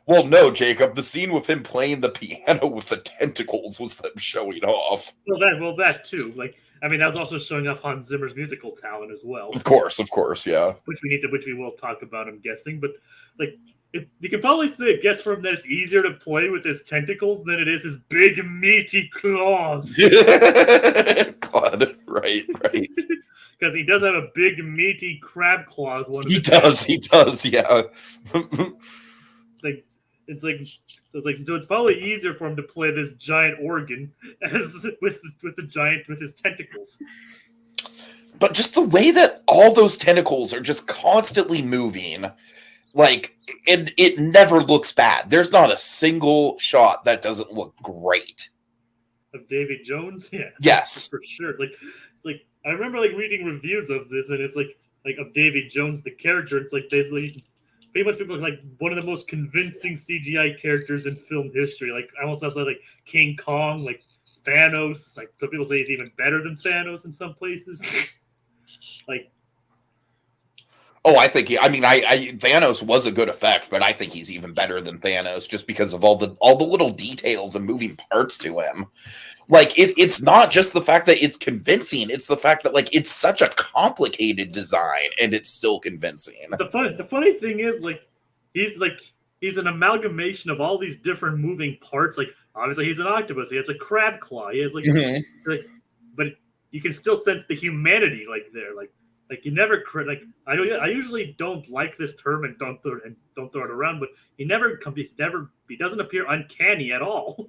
Well, no, Jacob. The scene with him playing the piano with the tentacles was them showing off. Well, that too. Like, I mean, that was also showing off Hans Zimmer's musical talent as well. Of course, yeah. Which we will talk about, I'm guessing. But like, you can probably guess from that it's easier to play with his tentacles than it is his big meaty claws. God, right. Because he does have a big meaty crab claws. He does, yeah. So it's probably easier for him to play this giant organ as with his tentacles. But just the way that all those tentacles are just constantly moving, like it never looks bad. There's not a single shot that doesn't look great. Of Davy Jones, yeah. Yes, for sure. Like I remember like reading reviews of this, and it's like of Davy Jones, the character. It's like basically pretty much people like one of the most convincing CGI characters in film history. Like I almost outside like King Kong, like Thanos. Like some people say he's even better than Thanos in some places. Like, Oh, I think Thanos was a good effect, but I think he's even better than Thanos just because of all the little details and moving parts to him. Like it's not just the fact that it's convincing; it's the fact that like it's such a complicated design and it's still convincing. The funny thing is he's an amalgamation of all these different moving parts. Like obviously he's an octopus. He has a crab claw. He has like but you can still sense the humanity like there. Like you never like I usually don't like this term and don't throw it around, but he doesn't appear uncanny at all.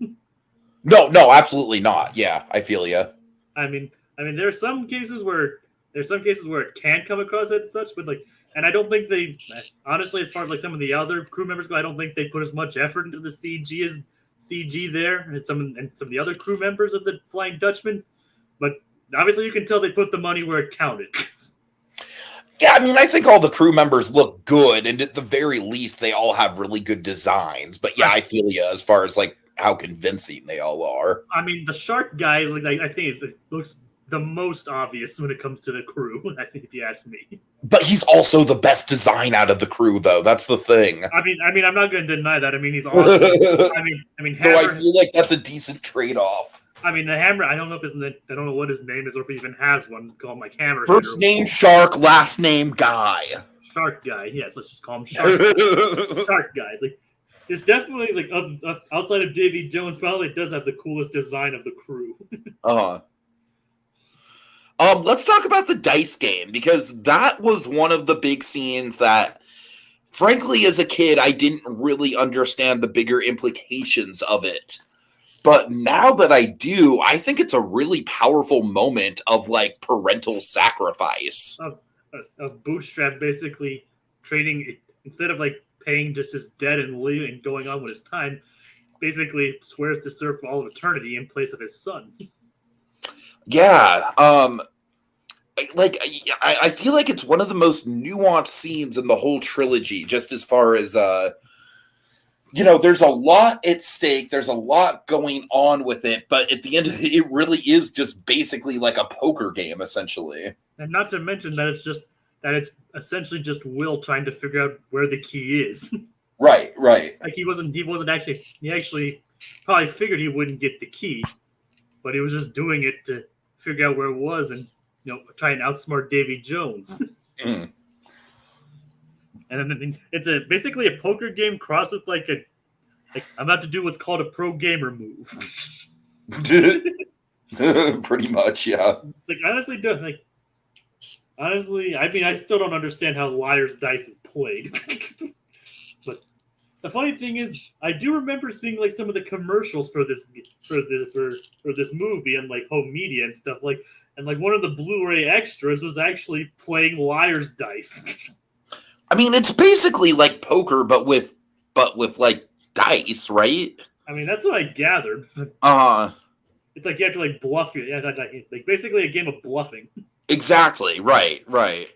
No, absolutely not. Yeah, I feel you. I mean, there are some cases where it can come across as such, but like, and I don't think they honestly, as far as like some of the other crew members go, I don't think they put as much effort into the CG there, and some of the other crew members of the Flying Dutchman. But obviously, you can tell they put the money where it counted. Yeah, I mean, I think all the crew members look good, and at the very least, they all have really good designs. But yeah, I feel you as far as like how convincing they all are. I mean, the shark guy, like I think it looks the most obvious when it comes to the crew. I think, if you ask me. But he's also the best design out of the crew, though. That's the thing. I mean, I'm not going to deny that. I mean, he's awesome. I mean, Hammer, so I feel like that's a decent trade-off. I mean, the Hammer. I don't know what his name is, or if he even has one. Call him like Hammer. First name Shark, last name Guy. Shark Guy. Yes, let's just call him Shark. Shark Guy. Like, it's definitely like outside of Davy Jones, probably does have the coolest design of the crew. Let's talk about the dice game, because that was one of the big scenes that, frankly, as a kid, I didn't really understand the bigger implications of it. But now that I do, I think it's a really powerful moment of like parental sacrifice. Of Bootstrap basically trading, instead of like paying just his debt and leaving and going on with his time, basically swears to serve for all of eternity in place of his son. Yeah. I feel like it's one of the most nuanced scenes in the whole trilogy, just as far as there's a lot at stake. There's a lot going on with it, but at the end of it, it really is just basically like a poker game, essentially. And not to mention that it's essentially just Will trying to figure out where the key is. Right. Like he actually probably figured he wouldn't get the key, but he was just doing it to figure out where it was and try and outsmart Davy Jones. And then it's basically a poker game crossed with like I'm about to do what's called a pro gamer move. Pretty much, yeah. It's like honestly, I mean, I still don't understand how Liar's Dice is played. But the funny thing is, I do remember seeing like some of the commercials for this movie and like home media and stuff and like one of the Blu-ray extras was actually playing Liar's Dice. I mean, it's basically like poker, but with like dice, right? I mean, that's what I gathered. It's like you have to like bluff you. Yeah, like basically a game of bluffing. Exactly. Right. I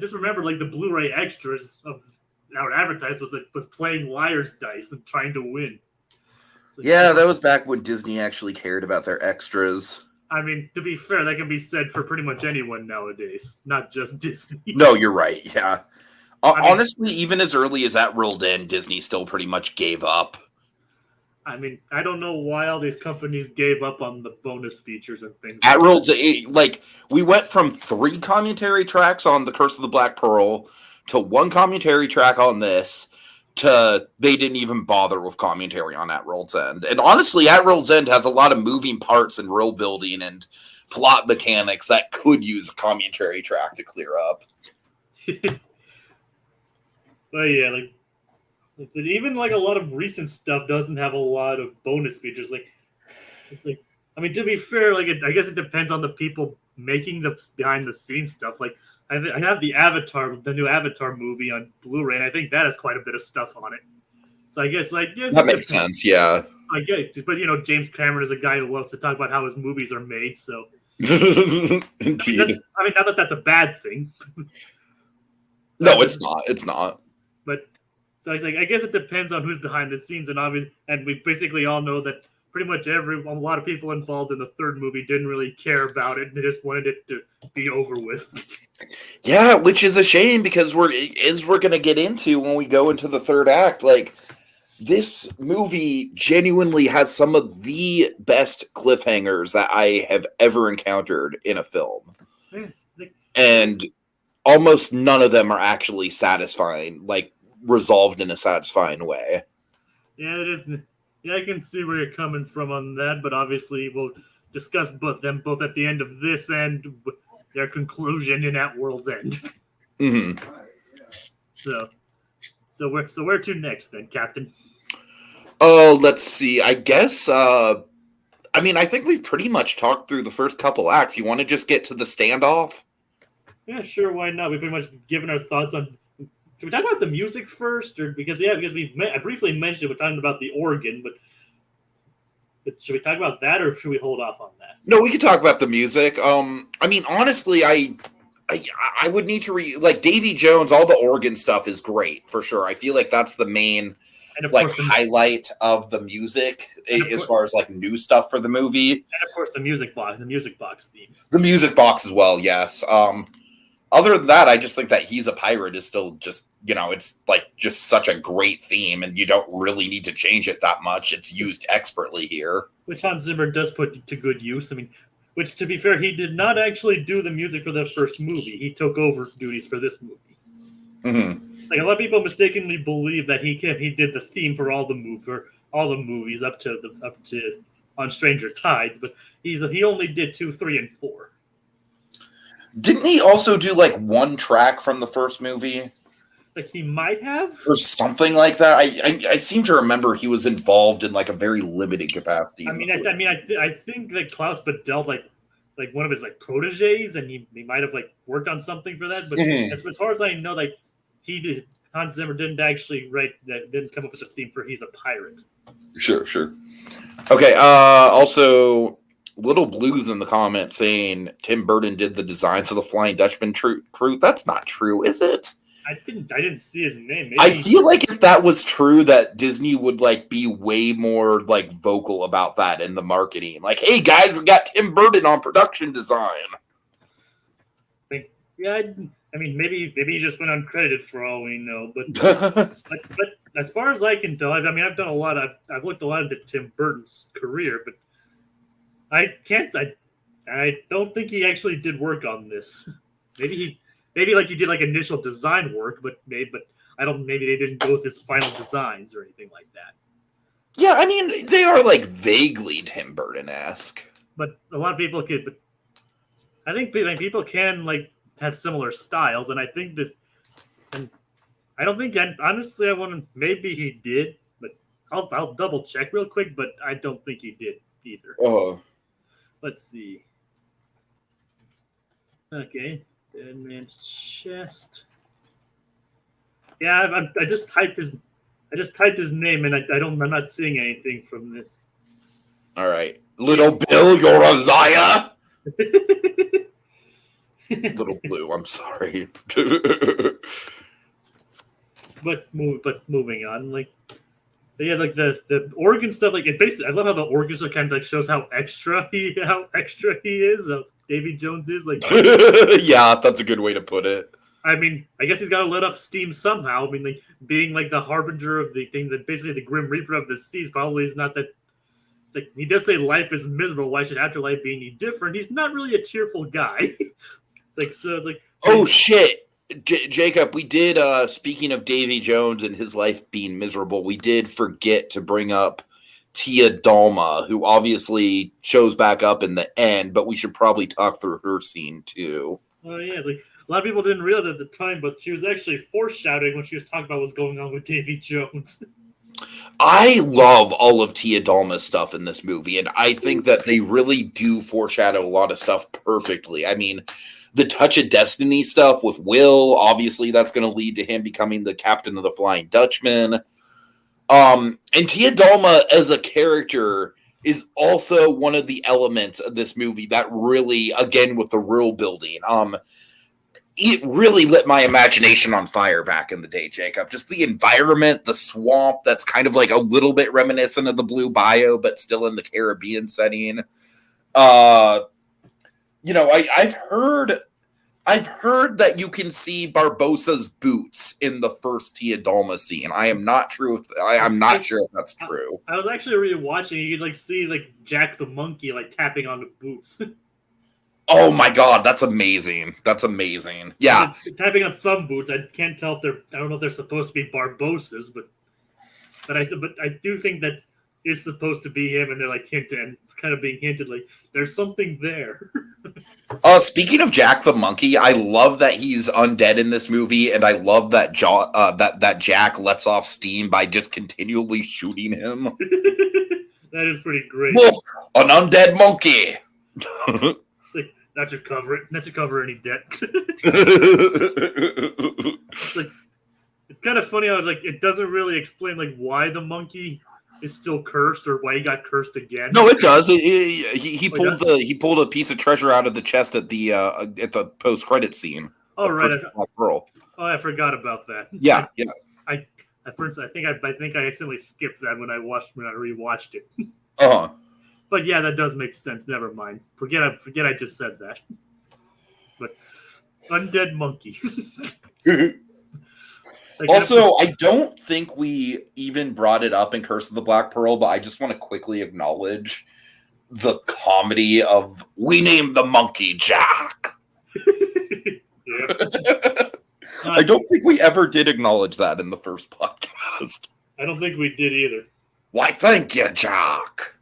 just remember like the Blu-ray extras of our advertised was playing Liar's Dice and trying to win. Like, yeah, that was back when Disney actually cared about their extras. I mean, to be fair, that can be said for pretty much anyone nowadays, not just Disney. No, you're right. Yeah. Honestly, even as early as At World End, Disney still pretty much gave up. I mean, I don't know why all these companies gave up on the bonus features and things. At World, like we went from 3 commentary tracks on The Curse of the Black Pearl to 1 commentary track on this to they didn't even bother with commentary on At World's End. And honestly, At World's End has a lot of moving parts and world building and plot mechanics that could use a commentary track to clear up. But yeah, like even like a lot of recent stuff doesn't have a lot of bonus features. Like, it's like, I mean, to be fair, like I guess it depends on the people making the behind the scenes stuff. Like, I have the new Avatar movie on Blu-ray, and I think that has quite a bit of stuff on it. So I guess that makes sense. Yeah, I get, but James Cameron is a guy who loves to talk about how his movies are made. So Indeed. I mean, not that that's a bad thing. No, it's not. It's not. But so he's like, I guess it depends on who's behind the scenes, and we basically all know that pretty much a lot of people involved in the third movie didn't really care about it. They just wanted it to be over with. Yeah, which is a shame because we're going to get into when we go into the third act. Like, this movie genuinely has some of the best cliffhangers that I have ever encountered in a film. And almost none of them are actually satisfying, like resolved in a satisfying way. Yeah, it is. Yeah, I can see where you're coming from on that, but obviously we'll discuss both at the end of this and their conclusion in At World's End. Mm-hmm. So where to next then, Captain? Oh, let's see. I guess. I think we've pretty much talked through the first couple acts. You want to just get to the standoff? Yeah, sure. Why not? We've pretty much given our thoughts on. Should we talk about the music first, or because I briefly mentioned it, we're talking about the organ, but should we talk about that, or should we hold off on that? No, we could talk about the music. Honestly, I would need to like Davy Jones. All the organ stuff is great for sure. I feel like that's the main highlight of the music as far as like new stuff for the movie. And of course, the music box theme. The music box as well. Yes. Other than that, I just think that He's a Pirate is still just, it's like just such a great theme, and you don't really need to change it that much. It's used expertly here. Which Hans Zimmer does put to good use. I mean, which, to be fair, he did not actually do the music for the first movie. He took over duties for this movie. Mm-hmm. Like, a lot of people mistakenly believe that he did the theme for all the movies up to On Stranger Tides, but he only did 2, 3, and 4. Didn't he also do like one track from the first movie? Like he might have, or something like that. I seem to remember he was involved in like a very limited capacity. I think that Klaus Badelt like one of his like proteges, and he might have like worked on something for that. But as far as I know, like Hans Zimmer didn't actually didn't come up with a theme for He's a Pirate. Sure. Okay. Also, Little Blues in the comments saying Tim Burton did the designs of the Flying Dutchman crew. That's not true, is it? I didn't see his name. Maybe I feel like if that was true, that Disney would like be way more like vocal about that in the marketing. Like, hey guys, we got Tim Burton on production design. Yeah, maybe he just went uncredited for all we know. But but as far as I can tell, I've looked a lot into Tim Burton's career, but I don't think he actually did work on this. Maybe like he did like initial design work, but maybe they didn't go with his final designs or anything like that. Yeah, I mean, they are like vaguely Tim Burton-esque. But a lot of people could. But I think people can like have similar styles, and I think that, and I don't think honestly I want to. Maybe he did, but I'll double check real quick. But I don't think he did either. Oh, let's see. Okay. Dead Man's Chest. Yeah, I just typed his name, and I'm not seeing anything from this. All right, Little Bill, you're a liar. Little Blue, I'm sorry. but moving on, like yeah, like the organ stuff, like it basically, I love how the organ stuff kind of like shows how extra he is. Davy Jones is like. Yeah, that's a good way to put it. I mean, I guess he's got to let off steam somehow. I mean, like being like the harbinger of the thing that basically the Grim Reaper of the seas probably is not that. It's like he does say life is miserable. Why should afterlife be any different? He's not really a cheerful guy. Oh shit, Jacob. We did. Speaking of Davy Jones and his life being miserable, we did forget to bring up Tia Dalma, who obviously shows back up in the end, but we should probably talk through her scene too. Oh yeah, it's like a lot of people didn't realize at the time, but she was actually foreshadowing when she was talking about what's going on with Davy Jones. I love all of Tia Dalma's stuff in this movie, and I think that they really do foreshadow a lot of stuff perfectly. I mean, the Touch of Destiny stuff with Will, obviously that's going to lead to him becoming the captain of the Flying Dutchman. And Tia Dalma as a character is also one of the elements of this movie that really, again, with the world building, it really lit my imagination on fire back in the day, Jacob. Just the environment, the swamp that's kind of like a little bit reminiscent of the Blue Bayou, but still in the Caribbean setting. I've heard that you can see Barbossa's boots in the first Tia Dalma scene. I'm not sure if that's true. I was actually rewatching. You could like see like Jack the monkey like tapping on the boots. Oh my god, that's amazing. That's amazing. Yeah. Tapping on some boots. I can't tell if I don't know if they're supposed to be Barbossa's, but I do think that is supposed to be him, and they're like hinting. It's kind of being hinted like there's something there. Speaking of Jack the monkey, I love that he's undead in this movie, and I love that that Jack lets off steam by just continually shooting him. That is pretty great. Look, an undead monkey. Like, that should cover it. That should cover any debt. It's kind of funny how like it doesn't really explain like why the monkey is still cursed or why he got cursed again. No, it does. He pulled a piece of treasure out of the chest at the post credit scene. Oh right, Black Pearl. Oh, I forgot about that. Yeah. I think I accidentally skipped that when I rewatched it. But yeah, that does make sense. Never mind. Forget I just said that. But undead monkey. Also, I don't think we even brought it up in Curse of the Black Pearl, but I just want to quickly acknowledge the comedy of we named the monkey Jack. I don't think we ever did acknowledge that in the first podcast. I don't think we did either. Why, thank you, Jack.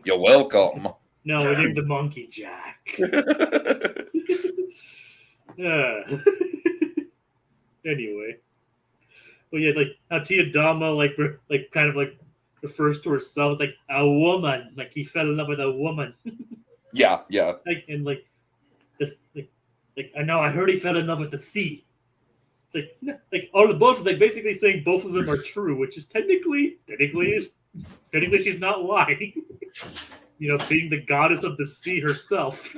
You're welcome. No, we named the monkey Jack. Anyway. But yeah, like how Tia Dalma like kind of like refers to herself like a woman, like he fell in love with a woman. Yeah. Like I know I heard he fell in love with the sea. It's like all the both like basically saying both of them are true, which is technically she's not lying. You know, being the goddess of the sea herself.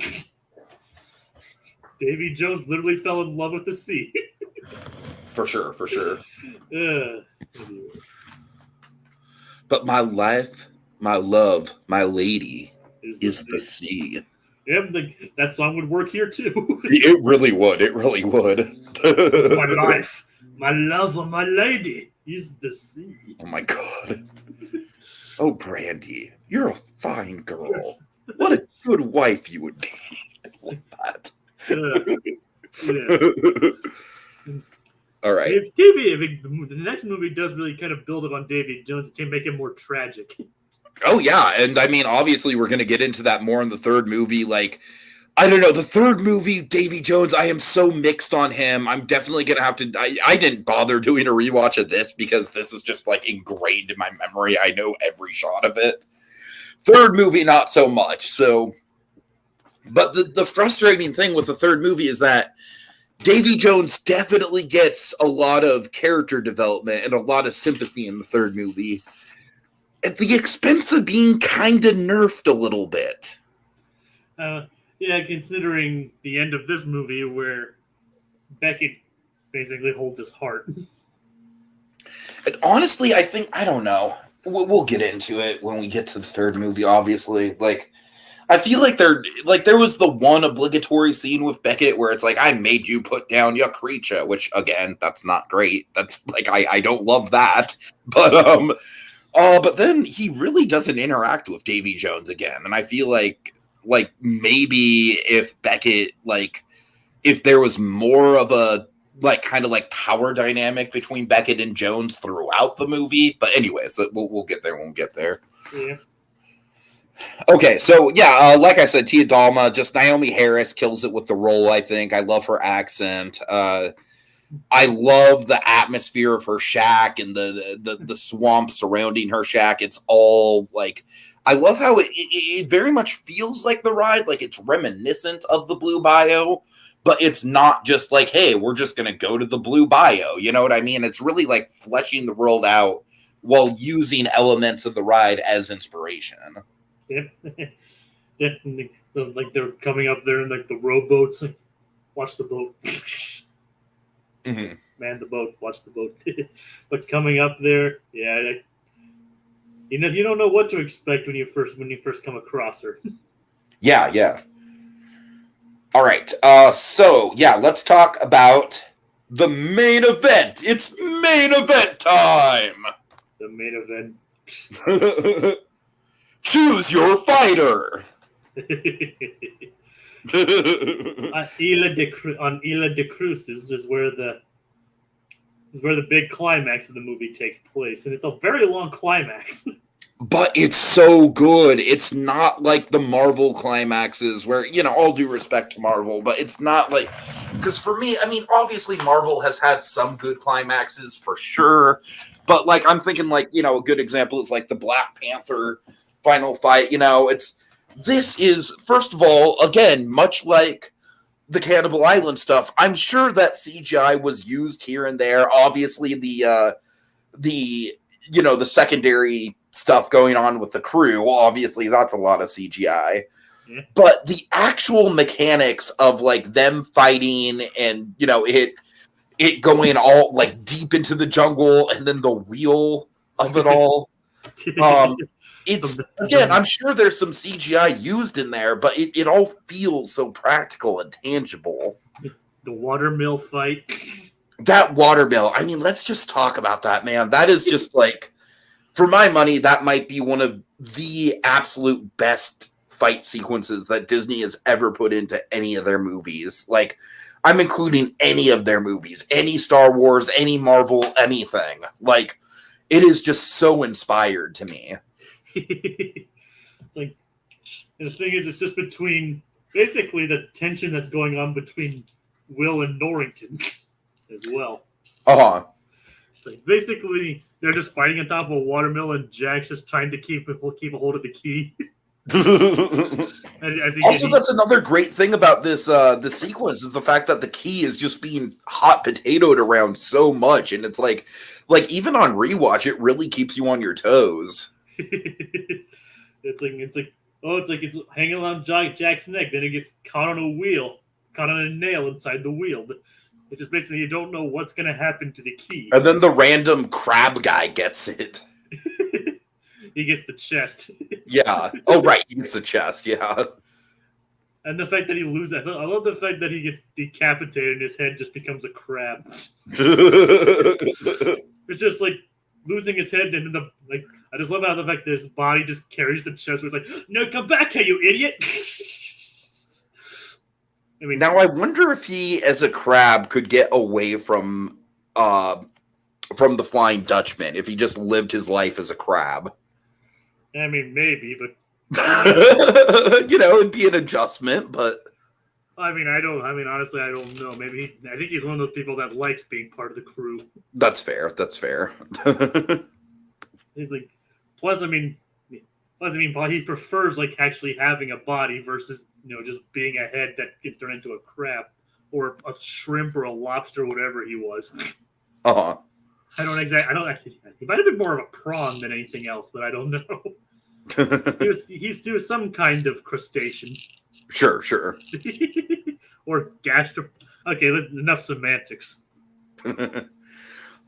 Davy Jones literally fell in love with the sea. For sure. Anyway. But my life, my love, my lady is the sea. Yeah, that song would work here too. It really would. My life, my love, and my lady is the sea. Oh my god. Oh, Brandy, you're a fine girl. What a good wife you would be. I love that. Yes. All right. If the next movie does really kind of build up on Davy Jones to make it more tragic. Oh, yeah. And I mean, obviously, we're going to get into that more in the third movie. Like, I don't know. The third movie, Davy Jones, I am so mixed on him. I'm definitely going to have to. I didn't bother doing a rewatch of this because this is just like ingrained in my memory. I know every shot of it. Third movie, not so much. So, but the frustrating thing with the third movie is that Davy Jones definitely gets a lot of character development and a lot of sympathy in the third movie at the expense of being kind of nerfed a little bit. Yeah, considering the end of this movie where Beckett basically holds his heart. And honestly, I don't know. We'll get into it when we get to the third movie, obviously. Like, I feel like there was the one obligatory scene with Beckett where it's like, I made you put down your creature, which again, that's not great. That's like, I don't love that. But then he really doesn't interact with Davy Jones again. And I feel like maybe if Beckett, like, if there was more of a like kind of like power dynamic between Beckett and Jones throughout the movie. But anyways, we'll get there when we get there. Yeah. Okay, so yeah, like I said, Tia Dalma, just Naomi Harris kills it with the role, I think. I love her accent. I love the atmosphere of her shack and the swamp surrounding her shack. It's all like, I love how it very much feels like the ride, like it's reminiscent of the Blue Bayou, but it's not just like, hey, we're just going to go to the Blue Bayou. You know what I mean? It's really like fleshing the world out while using elements of the ride as inspiration. Yeah, like they're coming up there in like the rowboats. Like, watch the boat. Mm-hmm. Man the boat. Watch the boat. But coming up there, yeah, you don't know what to expect when you first come across her. Yeah, yeah. All right. So yeah, let's talk about the main event. It's main event time. The main event. Choose your fighter. On Isla de Cruces is where the big climax of the movie takes place, and it's a very long climax. But it's so good. It's not like the Marvel climaxes where, all due respect to Marvel, but it's not like, because for me, I mean, obviously Marvel has had some good climaxes for sure, but like, I'm thinking like, a good example is like the Black Panther final fight. This is, first of all, again, much like the Cannibal Island stuff, I'm sure that CGI was used here and there. Obviously the secondary stuff going on with the crew, well, obviously that's a lot of CGI. Yeah. But the actual mechanics of like them fighting and it going all like deep into the jungle and then the wheel of it all. It's again, I'm sure there's some CGI used in there, but it all feels so practical and tangible. The watermill fight. That watermill. I mean, let's just talk about that, man. That is just like, for my money, that might be one of the absolute best fight sequences that Disney has ever put into any of their movies. Like, I'm including any of their movies, any Star Wars, any Marvel, anything. Like, it is just so inspired to me. It's like, and the thing is, it's just between basically the tension that's going on between Will and Norrington as well. Uh-huh. Like basically, they're just fighting on top of a watermill, and Jack's just trying to keep a hold of the key. Also, that's another great thing about this the sequence is the fact that the key is just being hot potatoed around so much, and it's like even on rewatch, it really keeps you on your toes. It's hanging around Jack's neck, then it gets caught on a nail inside the wheel. It's just basically you don't know what's going to happen to the key. And then the random crab guy gets it. He gets the chest. Yeah. Oh, right. He gets the chest. Yeah. And the fact that he loses. I love the fact that he gets decapitated and his head just becomes a crab. It's just like losing his head and then I just love how the fact that his body just carries the chest. Where it's like, no, come back here, you idiot. I mean, now I wonder if he, as a crab, could get away from the Flying Dutchman if he just lived his life as a crab. I mean, maybe, but it'd be an adjustment. But honestly, I don't know. Maybe I think he's one of those people that likes being part of the crew. That's fair. That's fair. He's like, plus, he prefers like actually having a body versus just being a head that can turn into a crab or a shrimp or a lobster, whatever he was. Uh-huh. He might have been more of a prawn than anything else, but I don't know. He was some kind of crustacean. Sure. Or gastro. Okay, enough semantics.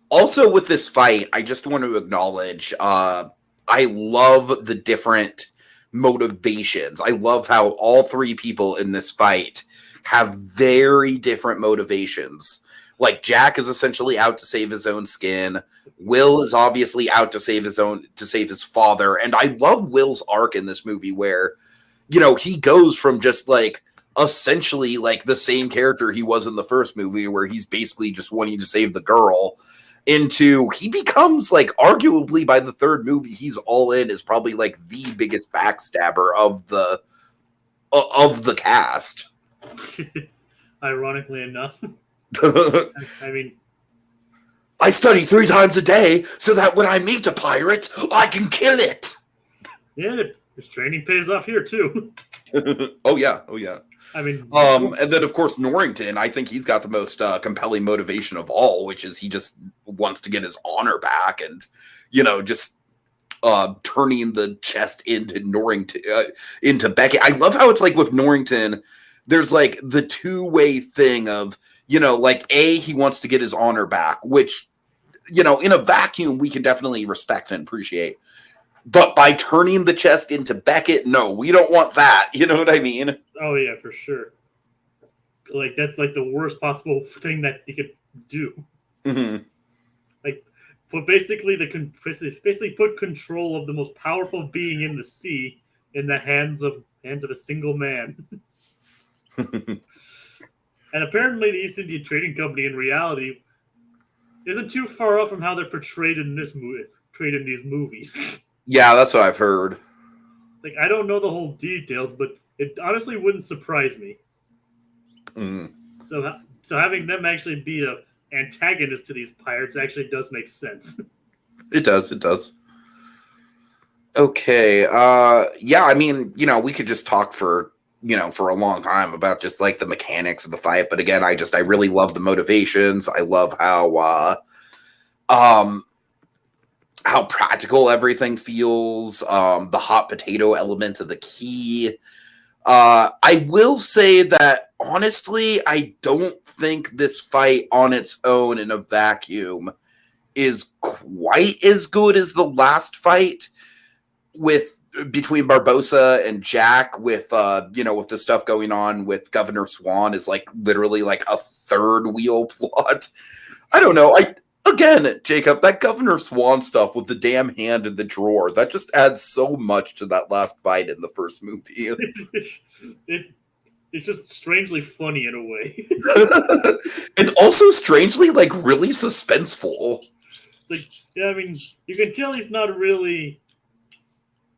Also, with this fight, I just want to acknowledge, I love the different motivations. I love how all three people in this fight have very different motivations. Like, Jack is essentially out to save his own skin. Will is obviously out to save his father. And I love Will's arc in this movie where, he goes from just like essentially like the same character he was in the first movie where he's basically just wanting to save the girl into he becomes like arguably by the third movie he's all in is probably like the biggest backstabber of the cast. Ironically enough. I study 3 times a day so that when I meet a pirate, I can kill it. Yeah, his training pays off here too. Oh yeah. And then of course Norrington, I think he's got the most compelling motivation of all, which is he just wants to get his honor back and, just turning the chest into Norrington, into Beckett. I love how it's like with Norrington, there's like the two-way thing of, like he wants to get his honor back, which, in a vacuum, we can definitely respect and appreciate. But by turning the chest into Beckett, no, we don't want that. You know what I mean? Oh yeah, for sure. Like that's like the worst possible thing that you could do. Mm-hmm. Like, basically put control of the most powerful being in the sea in the hands of a single man. And apparently, the East India Trading Company in reality isn't too far off from how they're portrayed in these movies. Yeah, that's what I've heard. Like, I don't know the whole details, but it honestly wouldn't surprise me. Mm. So having them actually be a antagonist to these pirates actually does make sense. It does. Okay. Yeah, I mean, we could just talk for a long time about just like the mechanics of the fight. But again, I really love the motivations. I love how practical everything feels. The hot potato element of the key. I will say that honestly, I don't think this fight on its own in a vacuum is quite as good as the last fight between Barbossa and Jack with with the stuff going on with Governor Swan is like literally like a third wheel plot. I don't know. Again, Jacob, that Governor Swan stuff with the damn hand in the drawer, that just adds so much to that last fight in the first movie. It's just strangely funny in a way. And also strangely, like, really suspenseful. It's like, yeah, I mean, you can tell he's not really...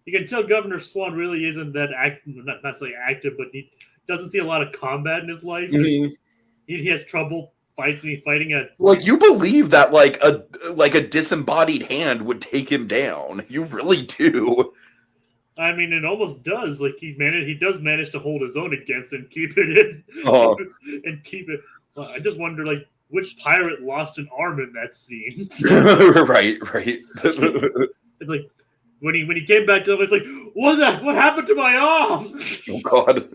You can tell Governor Swan really isn't that not necessarily active, but he doesn't see a lot of combat in his life. Mm-hmm. He has trouble fighting a... Like, you believe that, like a disembodied hand would take him down. You really do. I mean, it almost does. Like, he does manage to hold his own against it and keep it in. Keep it... Well, I just wonder, like, which pirate lost an arm in that scene? Right. It's like, when he came back to him, it's like, what happened to my arm? Oh, God.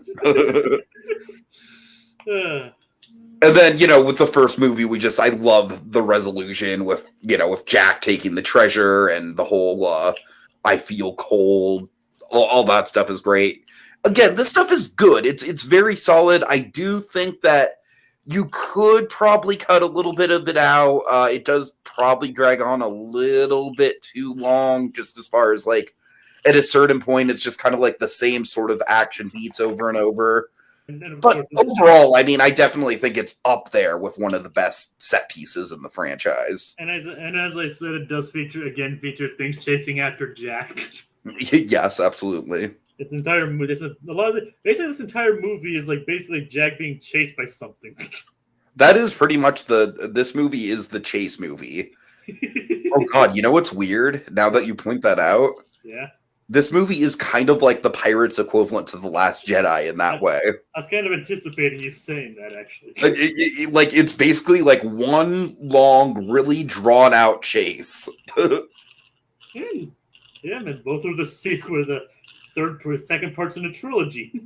And then, with the first movie, I love the resolution with Jack taking the treasure and the whole, I feel cold. All that stuff is great. Again, this stuff is good. It's very solid. I do think that you could probably cut a little bit of it out. It does probably drag on a little bit too long, just as far as like at a certain point, it's just kind of like the same sort of action beats over and over. But overall, I mean, I definitely think it's up there with one of the best set pieces in the franchise. And as I said, it does feature things chasing after Jack. Yes, absolutely. This entire movie, basically this entire movie is like basically Jack being chased by something. That is pretty much this movie is the chase movie. Oh God, you know what's weird? Now that you point that out, yeah, this movie is kind of like the Pirates equivalent to The Last Jedi in that way. I was kind of anticipating you saying that, actually. Like it's basically like one long, really drawn out chase. Yeah, man, both are the sequel, the second parts in a trilogy.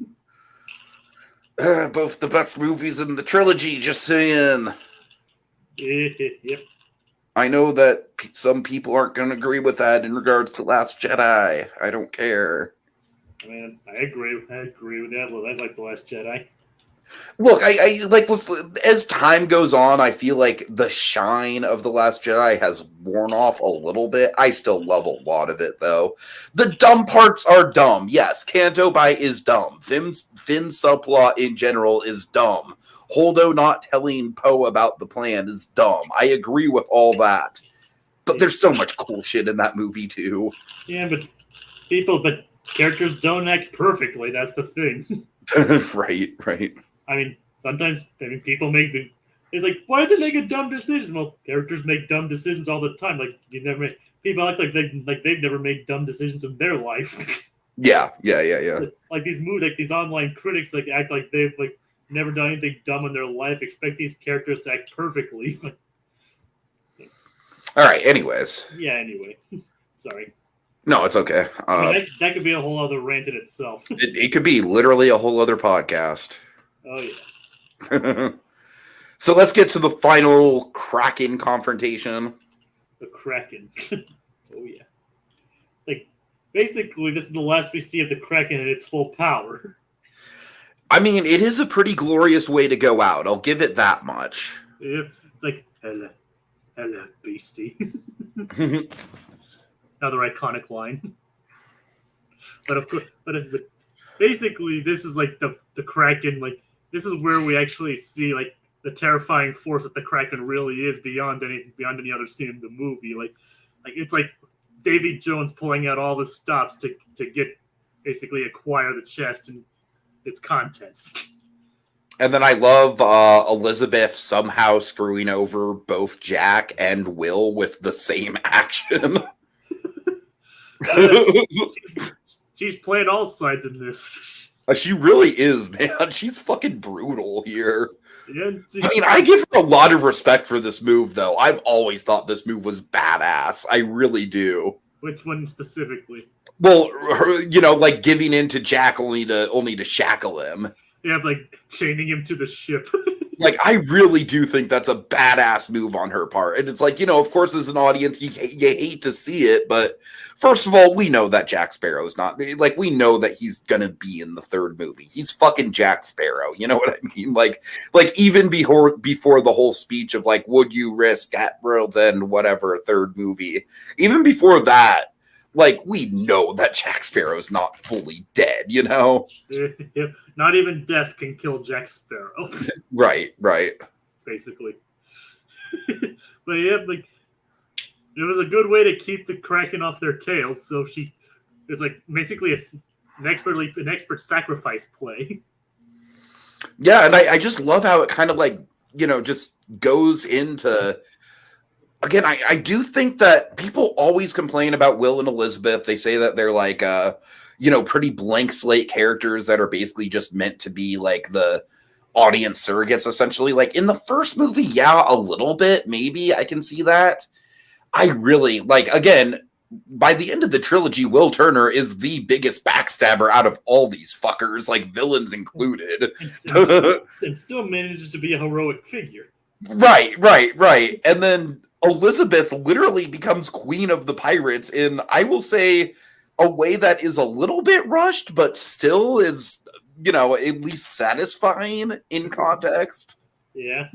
Both the best movies in the trilogy, just saying. Yep. I know that some people aren't going to agree with that in regards to Last Jedi. I don't care. I mean, I agree with that. Well, I like The Last Jedi. Look, I like as time goes on, I feel like the shine of The Last Jedi has worn off a little bit. I still love a lot of it, though. The dumb parts are dumb. Yes, Canto Bight is dumb. Finn's subplot in general is dumb. Holdo not telling Poe about the plan is dumb. I agree with all that. But there's so much cool shit in that movie, too. Yeah, but characters don't act perfectly. That's the thing. Right. I mean, sometimes people it's like, why did they make a dumb decision? Well, characters make dumb decisions all the time. Like people act like they've never made dumb decisions in their life. Yeah. Like these these online critics act like they've never done anything dumb in their life. Expect these characters to act perfectly. All right. Anyways. Yeah. Anyway, sorry. No, it's okay. I mean, that could be a whole other rant in itself. It could be literally a whole other podcast. Oh, yeah. So let's get to the final Kraken confrontation. The Kraken. Oh, yeah. Like, basically, this is the last we see of the Kraken in its full power. I mean, it is a pretty glorious way to go out. I'll give it that much. Yeah, it's like, hello, beastie. Another iconic line. But of course, but basically, this is like the Kraken. Like, this is where we actually see like the terrifying force that the Kraken really is beyond any other scene in the movie. Like it's like Davy Jones pulling out all the stops to get basically acquire the chest and its contents. And then I love Elizabeth somehow screwing over both Jack and Will with the same action. She's playing all sides in this. She really is, man. She's fucking brutal here. Yeah, I mean, I give her a lot of respect for this move, though. I've always thought this move was badass. I really do. Which one specifically? Well, like giving in to Jack only to shackle him. Yeah, like chaining him to the ship. Like, I really do think that's a badass move on her part. And it's like, of course, as an audience, you hate to see it. But first of all, we know that Jack Sparrow's not, like, we know that he's going to be in the third movie. He's fucking Jack Sparrow. You know what I mean? Like even before the whole speech of, like, would you risk at World's End, whatever, third movie, even before that, like, we know that Jack Sparrow's not fully dead, Yeah, not even death can kill Jack Sparrow. Right. Basically. But yeah, like, it was a good way to keep the Kraken off their tails, so she is like basically an expert sacrifice play. Yeah, and I just love how it kind of like, just goes into... Again, I do think that people always complain about Will and Elizabeth. They say that they're like, pretty blank slate characters that are basically just meant to be like the audience surrogates, essentially. Like in the first movie, yeah, a little bit, maybe I can see that. I really again, by the end of the trilogy, Will Turner is the biggest backstabber out of all these fuckers, like villains included. And still manages to be a heroic figure. Right. And then Elizabeth literally becomes queen of the pirates in, I will say, a way that is a little bit rushed, but still is, at least satisfying in context. Yeah.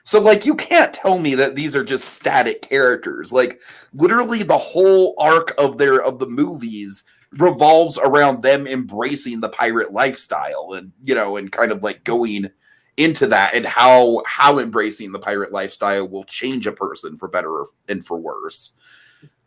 So, like, you can't tell me that these are just static characters. Like, literally the whole arc of the movies revolves around them embracing the pirate lifestyle and, and kind of like going into that and how embracing the pirate lifestyle will change a person for better and for worse.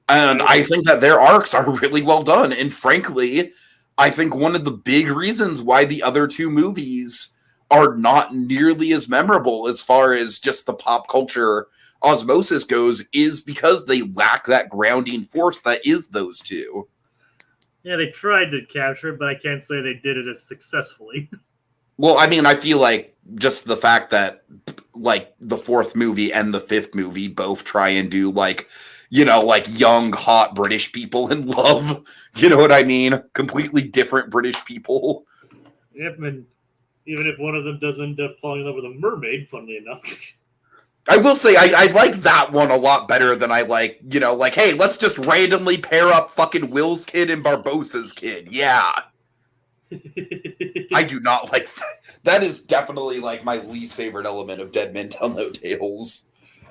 And I think that their arcs are really well done. And frankly, I think one of the big reasons why the other two movies are not nearly as memorable as far as just the pop culture osmosis goes is because they lack that grounding force that is those two. Yeah, they tried to capture it, but I can't say they did it as successfully. Well, I mean, I feel like just the fact that, like, the fourth movie and the fifth movie both try and do, like, young, hot British people in love. You know what I mean? Completely different British people. Yep, and even if one of them does end up falling in love with a mermaid, funnily enough. I will say, I like that one a lot better than I like, hey, let's just randomly pair up fucking Will's kid and Barbossa's kid. Yeah. I do not like that. That is definitely like my least favorite element of Dead Men Tell No Tales.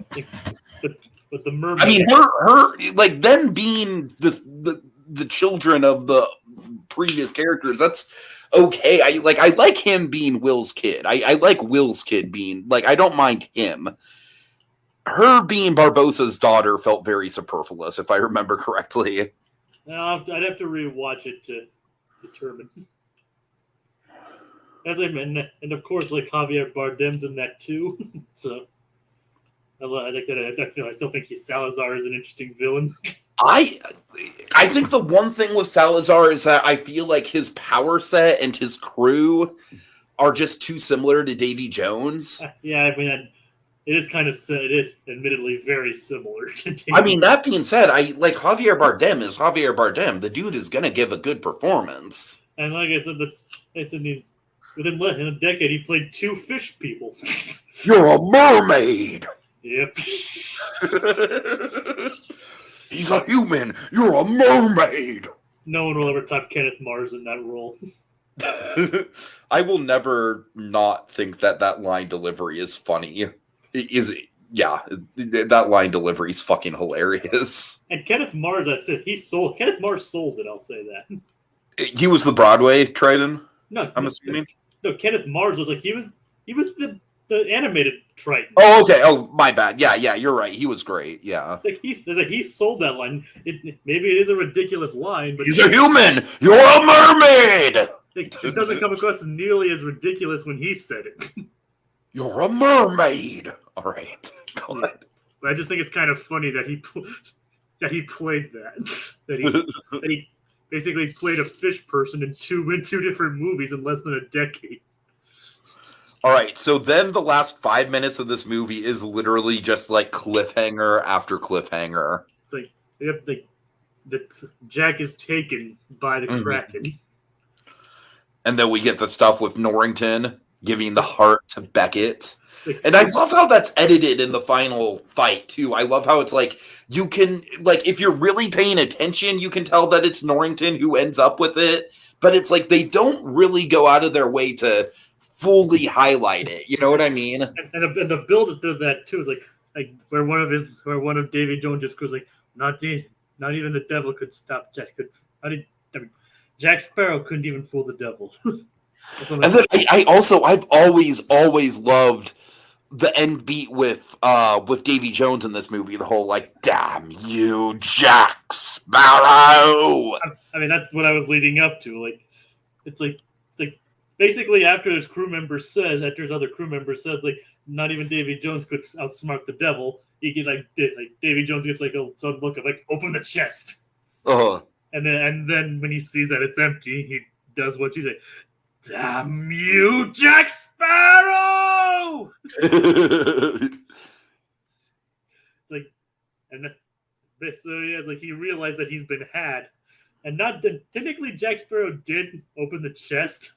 But the mermaid, I mean, her like them being the children of the previous characters. That's okay. I like him being Will's kid. I like Will's kid being like, I don't mind him. Her being Barbossa's daughter felt very superfluous, if I remember correctly. I'd have to rewatch it to determine. As I mentioned, and of course, like Javier Bardem's in that too. So, like I still think Salazar is an interesting villain. I think the one thing with Salazar is that I feel like his power set and his crew are just too similar to Davy Jones. Yeah, I mean, It is it is admittedly very similar to Davy. I mean, that being said, I like Javier Bardem is Javier Bardem. The dude is gonna give a good performance. And like I said, it's in these within a decade he played 2 fish people. You're a mermaid. Yep. He's a human. You're a mermaid. No one will ever top Kenneth Mars in that role. I will never not think that line delivery is funny. That line delivery is fucking hilarious. And Kenneth Mars, that's it. Kenneth Mars sold it. I'll say that. He was the Broadway Triton. No, I'm assuming. No, Kenneth Mars was like he was the animated Triton. Oh, okay. Oh, my bad. Yeah, you're right. He was great. Yeah. Like he sold that line. Maybe it is a ridiculous line, but he's a human. You're a mermaid. It doesn't come across nearly as ridiculous when he said it. You're a mermaid. All right. Go ahead. But I just think it's kind of funny that he played that he basically played a fish person in two different movies in less than a decade. All right, so then the last 5 minutes of this movie is literally just like cliffhanger after cliffhanger. It's like, yep, the Jack is taken by the Kraken. And then we get the stuff with Norrington giving the heart to Beckett. And I love how that's edited in the final fight, too. I love how it's like, you can, like, if you're really paying attention, you can tell that it's Norrington who ends up with it. But it's like they don't really go out of their way to fully highlight it. You know what I mean? And the build to that, too, is like where one of Davy Jones just goes like, not even the devil could stop Jack. Jack Sparrow couldn't even fool the devil. And then I've always loved the end beat with Davy Jones in this movie. The whole like, damn you, Jack Sparrow. I mean, that's what I was leading up to. Like, it's like basically after his other crew member says, like, not even Davy Jones could outsmart the devil. He get like Davy Jones gets like a sudden look of like, open the chest. And then when he sees that it's empty, he does what you say. Damn you, Jack Sparrow! It's like, and this, it's like he realized that he's been had, and not that technically Jack Sparrow did open the chest,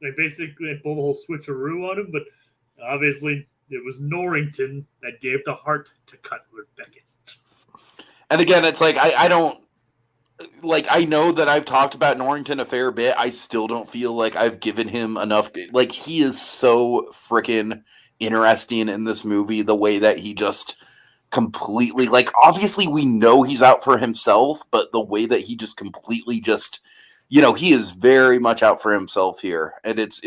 like basically pull the whole switcheroo on him, but obviously it was Norrington that gave the heart to Cutler Beckett. And again, it's like I don't. Like, I know that I've talked about Norrington a fair bit. I still don't feel like I've given him enough. Like, he is so freaking interesting in this movie, the way that he just completely, like, obviously we know he's out for himself, but the way that he just completely just, you know, he is very much out for himself here. And it's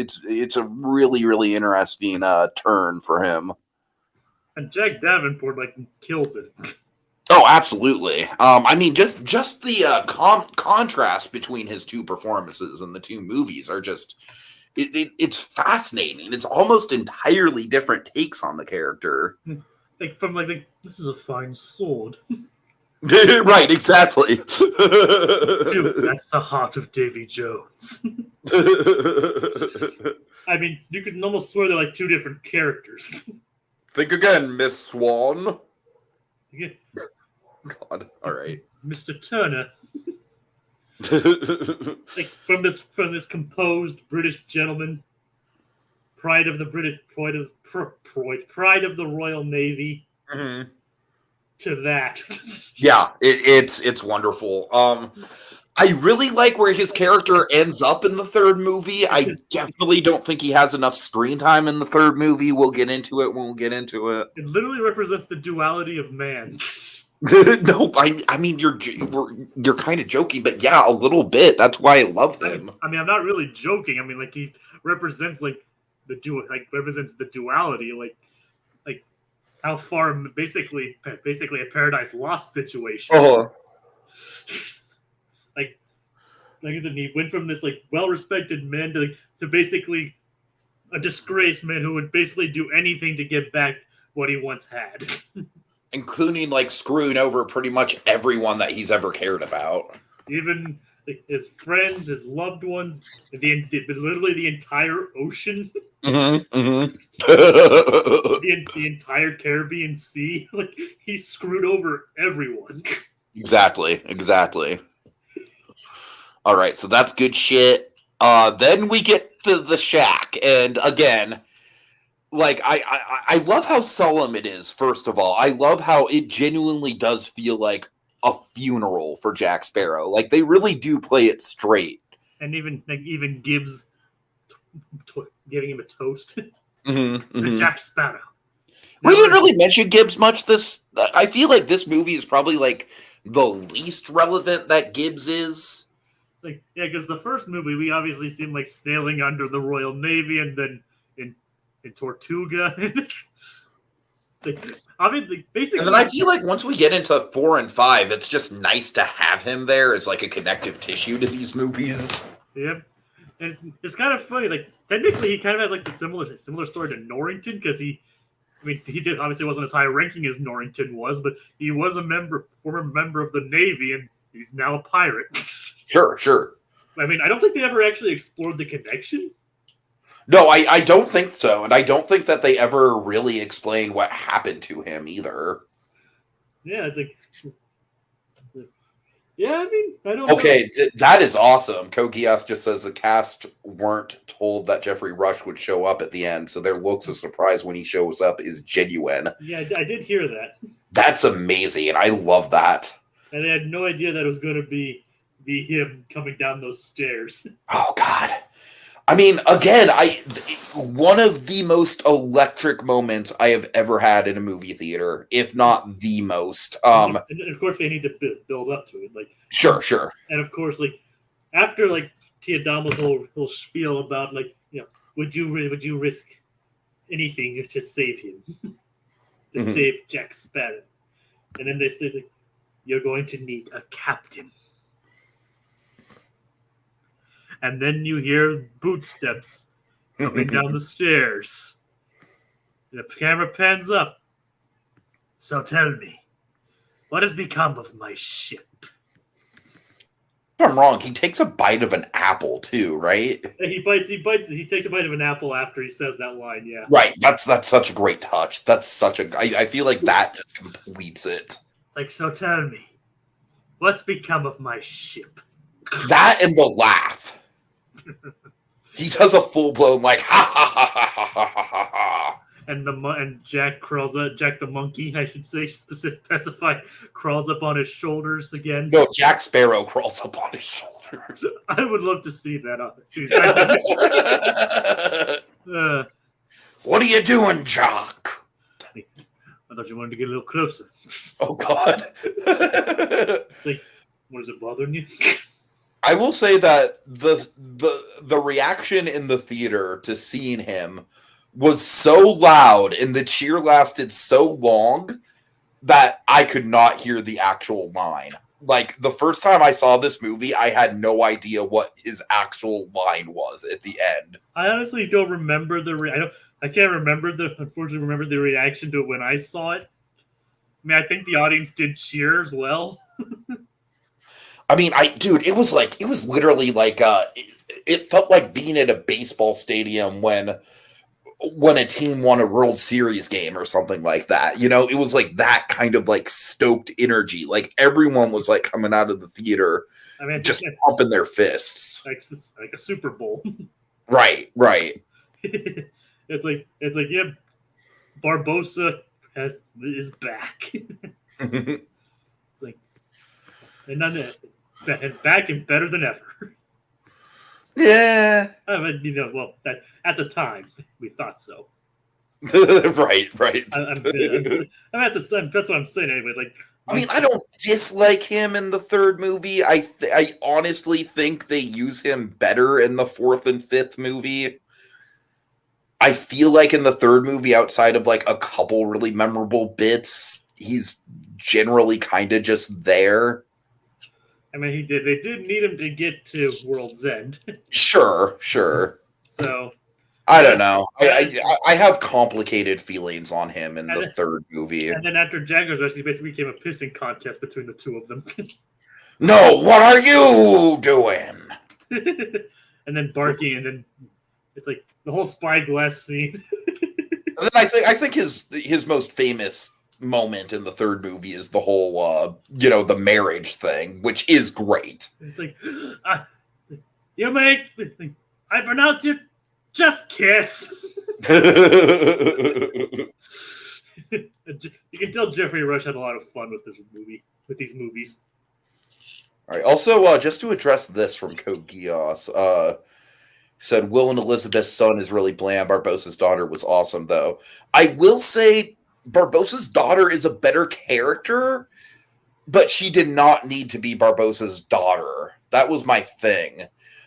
a really, really interesting turn for him. And Jack Davenport, like, kills it. Oh, absolutely. I mean, just the contrast between his two performances in the two movies are just, it's fascinating. It's almost entirely different takes on the character. Like, from like this is a fine sword. Right, exactly. Dude, that's the heart of Davy Jones. I mean, you could almost swear they're like two different characters. Think again, Miss Swan. Yeah. God, all right, Mr. Turner. Like from this composed British gentleman, pride of the Royal Navy, to that. Yeah, it's wonderful. I really like where his character ends up in the third movie. I definitely don't think he has enough screen time in the third movie. We'll get into it when we'll get into it. It literally represents the duality of man. No, I mean you're kind of joking, but yeah, a little bit. That's why I love him. I mean, I'm not really joking. I mean, like he represents represents the duality, like how far basically a Paradise Lost situation. Like I said, he went from this like well-respected man to basically a disgraced man who would basically do anything to get back what he once had. Including like screwing over pretty much everyone that he's ever cared about. Even like, his friends, his loved ones, literally the entire ocean, Mm-hmm. the entire Caribbean Sea. Like he screwed over everyone. Exactly. All right, so that's good shit. Then we get to the shack, and again, like I love how solemn it is. First of all, I love how it genuinely does feel like a funeral for Jack Sparrow. Like they really do play it straight. And even Gibbs giving him a toast Mm-hmm, to Jack Sparrow. We didn't really mention Gibbs much. I feel like this movie is probably like the least relevant that Gibbs is. Like, yeah, because the first movie we obviously see him like sailing under the Royal Navy, and then in Tortuga. Like, obviously, basically, And then I feel like once we get into 4 and 5, it's just nice to have him there as like a connective tissue to these movies. Yep. And it's kind of funny. Like technically, he kind of has like the similar story to Norrington because he did obviously wasn't as high ranking as Norrington was, but he was a former member of the Navy, and he's now a pirate. Sure. I mean, I don't think they ever actually explored the connection. No, I don't think so, and I don't think that they ever really explain what happened to him either. Yeah, it's like, yeah, I mean, I don't know. Okay, that is awesome. Kogias just says the cast weren't told that Jeffrey Rush would show up at the end, so their looks of surprise when he shows up is genuine. Yeah, I did hear that. That's amazing, and I love that. And they had no idea that it was going to be him coming down those stairs. Oh, God. I mean, again, one of the most electric moments I have ever had in a movie theater, if not the most. And of course, they need to build up to it. Like Sure. And of course, like after like Tiadamo's whole spiel about like would you risk anything to save him, to save Jack Sparrow? And then they say like, you're going to need a captain. And then you hear footsteps coming down the stairs. The camera pans up. So tell me, what has become of my ship? If I'm wrong, he takes a bite of an apple too, right? He takes a bite of an apple after he says that line, yeah. Right. That's such a great touch. I feel like that just completes it. It's like, so tell me, what's become of my ship? That and the laugh. He does a full-blown like ha ha ha ha ha ha ha ha. And Jack crawls up. Jack the monkey, I should say, specify, crawls up on his shoulders again. No, Jack Sparrow crawls up on his shoulders. I would love to see that. What are you doing, Jock? I thought you wanted to get a little closer. Oh God! It's like, what is it bothering you? I will say that the reaction in the theater to seeing him was so loud and the cheer lasted so long that I could not hear the actual line. Like the first time I saw this movie, I had no idea what his actual line was at the end. I honestly don't remember I can't unfortunately remember the reaction to it when I saw it. I mean, I think the audience did cheer as well. I mean, it was literally like it felt like being at a baseball stadium when a team won a World Series game or something like that. You know, it was like that kind of like stoked energy. Like everyone was like coming out of the theater, I mean, just pumping their fists, like a Super Bowl. Right. It's like yeah, Barbosa is back. It's like and back and better than ever. Yeah. I mean, well, that at the time we thought so. right. I'm at the same. That's what I'm saying anyway. Like, I mean, I don't dislike him in the third movie. I honestly think they use him better in the fourth and fifth movie. I feel like in the third movie, outside of like a couple really memorable bits, he's generally kind of just there. I mean, they did need him to get to World's End. Sure. So I don't know. I have complicated feelings on him in the third movie. And then after Jaguars Rush, he basically became a pissing contest between the two of them. No, what are you doing? And then barking, and then it's like the whole spyglass scene. And then I think his most famous moment in the third movie is the whole the marriage thing, which is great. It's like, you make, I pronounce it, just kiss. You can tell Jeffrey Rush had a lot of fun with this movie, with these movies. All right. Also, just to address this from Code Geass, said Will and Elizabeth's son is really bland. Barbossa's daughter was awesome, though. I will say Barbossa's daughter is a better character, but she did not need to be Barbossa's daughter. That was my thing.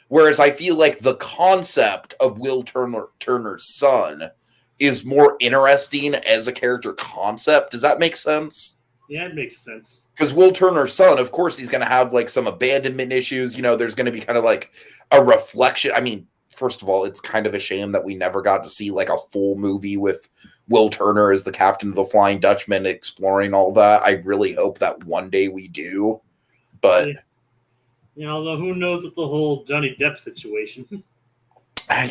Whereas I feel like the concept of Will Turner's son is more interesting as a character concept. Does that make sense? Yeah, it makes sense. Because Will Turner's son, of course, he's going to have like some abandonment issues. You know, there's going to be kind of like a reflection. I mean, first of all, it's kind of a shame that we never got to see like a full movie with Will Turner as the captain of the Flying Dutchman exploring all that. I really hope that one day we do. But yeah, although who knows with the whole Johnny Depp situation.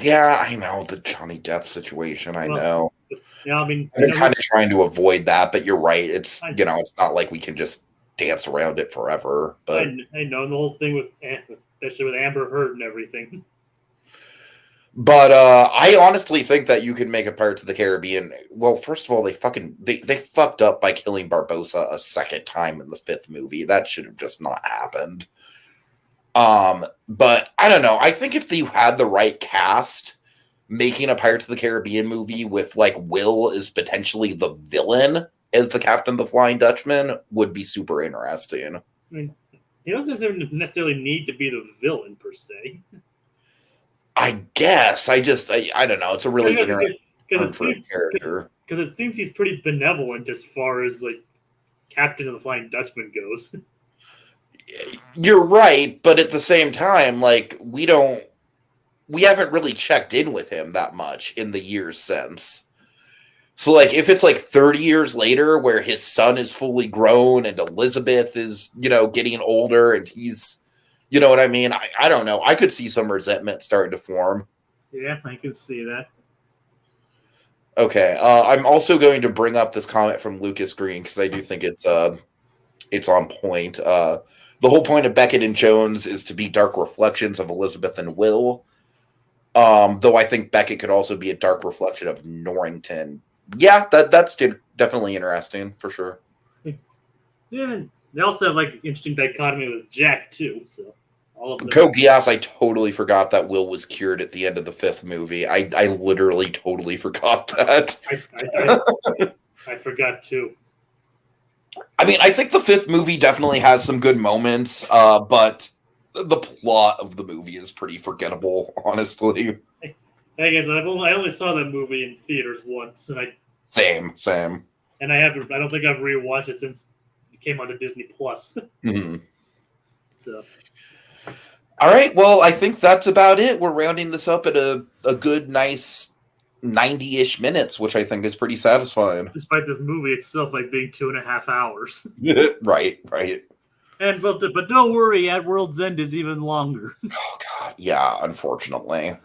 Yeah, I know the Johnny Depp situation. I know. Yeah, I mean, I'm kind of trying to avoid that, but you're right. It's it's not like we can just dance around it forever. But I know the whole thing with, especially with Amber Heard and everything. But I honestly think that you could make a Pirates of the Caribbean. Well, first of all, they fucked up by killing Barbossa a second time in the fifth movie. That should have just not happened. But I don't know. I think if you had the right cast, making a Pirates of the Caribbean movie with like Will as potentially the villain as the captain of the Flying Dutchman would be super interesting. I mean, he doesn't necessarily need to be the villain per se. I guess. I don't know. It's a really interesting character. Because it seems he's pretty benevolent as far as like captain of the Flying Dutchman goes. You're right, but at the same time, like we haven't really checked in with him that much in the years since. So like if it's like 30 years later where his son is fully grown and Elizabeth is, getting older and he's, you know what I mean? I don't know. I could see some resentment starting to form. Yeah, I can see that. Okay. I'm also going to bring up this comment from Lucas Green because I do think it's on point. The whole point of Beckett and Jones is to be dark reflections of Elizabeth and Will. Though I think Beckett could also be a dark reflection of Norrington. Yeah, that's definitely interesting for sure. Yeah, they also have like an interesting dichotomy with Jack too. So all of them. Kogias, I totally forgot that Will was cured at the end of the fifth movie. I literally totally forgot that. I forgot too. I mean, I think the fifth movie definitely has some good moments, but the plot of the movie is pretty forgettable, honestly. Hey guys, I only saw that movie in theaters once, and Same. And I don't think I've rewatched it since it came onto Disney Plus. Mm-hmm. So, all right. Well, I think that's about it. We're rounding this up at a good, nice 90-ish minutes, which I think is pretty satisfying. Despite this movie itself like being 2.5 hours. Right. And but don't worry, At World's End is even longer. Oh God, yeah. Unfortunately,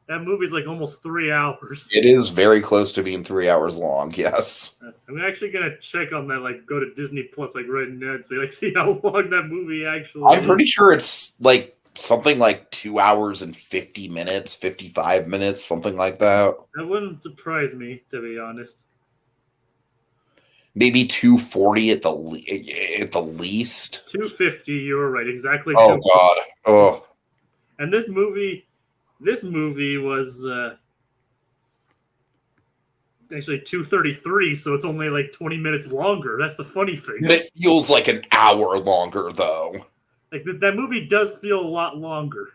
that movie's like almost 3 hours. It is very close to being 3 hours long. Yes. I'm actually gonna check on that. Like, go to Disney Plus like right now and see how long that movie actually. I'm pretty sure it's like something like 2 hours and 50 minutes, 55 minutes, something like that. That wouldn't surprise me, to be honest. Maybe 240 at the least. 250. You were right. Exactly. Oh God. Oh. And this movie was actually 233, so it's only like 20 minutes longer. That's the funny thing. It feels like an hour longer, though. Like that movie does feel a lot longer.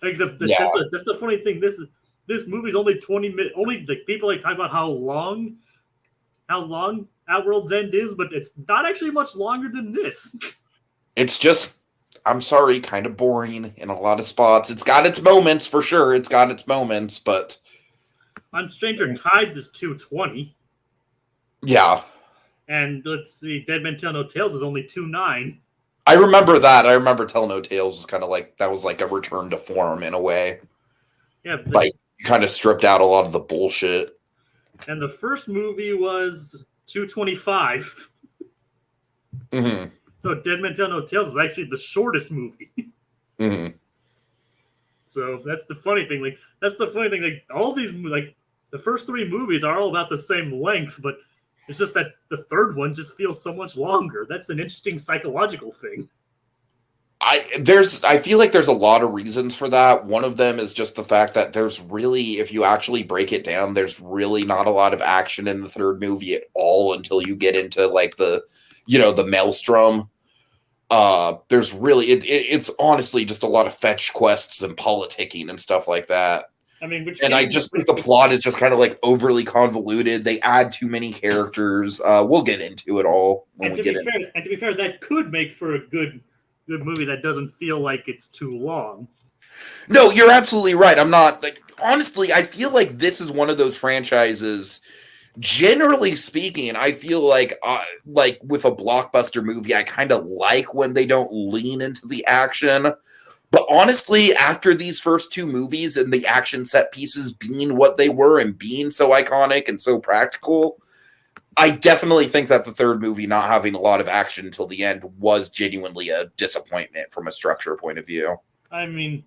Like that's the funny thing. This movie's only 20 minutes. Only like people like talk about how long Outworld's End is, but it's not actually much longer than this. It's just, I'm sorry, kind of boring in a lot of spots. It's got its moments for sure. It's got its moments, but on Stranger Tides is 220. Yeah. And let's see, Dead Men Tell No Tales is only 2.9. I remember that. I remember Tell No Tales was kind of like that was like a return to form in a way. Yeah, Like kind of stripped out a lot of the bullshit. and the first movie was 225. Mm-hmm. So Dead Men Tell No Tales is actually the shortest movie. Mm-hmm. So that's the funny thing. Like all these like the first three movies are all about the same length, but it's just that the third one just feels so much longer. That's an interesting psychological thing. I feel like there's a lot of reasons for that. One of them is just the fact that there's really, if you actually break it down, there's really not a lot of action in the third movie at all until you get into like the Maelstrom. There's really it's honestly just a lot of fetch quests and politicking and stuff like that. I mean, I just think the plot is just kind of like overly convoluted. They add too many characters. We'll get into it all when we get in. And to be fair, that could make for a good movie that doesn't feel like it's too long. No, you're absolutely right. I'm not like honestly, I feel like this is one of those franchises. Generally speaking, I feel like with a blockbuster movie, I kind of like when they don't lean into the action. But honestly, after these first two movies and the action set pieces being what they were and being so iconic and so practical, I definitely think that the third movie not having a lot of action until the end was genuinely a disappointment from a structure point of view. I mean,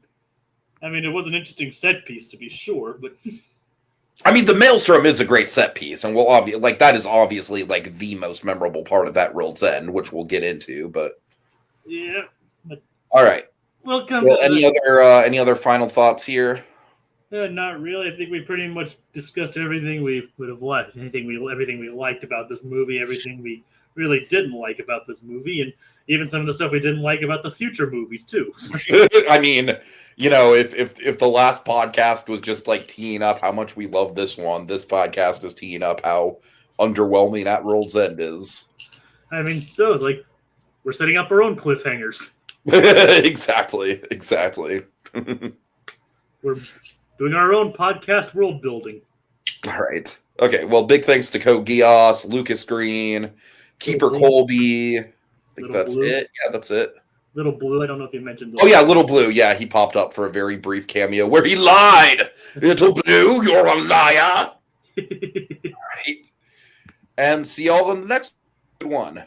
it was an interesting set piece to be sure, but I mean, the Maelstrom is a great set piece, and that is obviously like the most memorable part of that World's End, which we'll get into. But yeah, all right. Welcome. Well, any other final thoughts here? Not really. I think we pretty much discussed everything we would have liked, everything we liked about this movie, everything we really didn't like about this movie, and even some of the stuff we didn't like about the future movies too. I mean, if the last podcast was just like teeing up how much we love this one, this podcast is teeing up how underwhelming that World's End is. I mean, so it's like we're setting up our own cliffhangers. Exactly. We're doing our own podcast world building. All right. Okay. Well, big thanks to Code Geass, Lucas Green, Keeper Colby. I think that's it. Yeah, that's it. Little Blue. I don't know if you mentioned. Oh yeah, Little Blue. Yeah, he popped up for a very brief cameo where he lied. Little Blue, you're a liar. All right. And see y'all in the next one.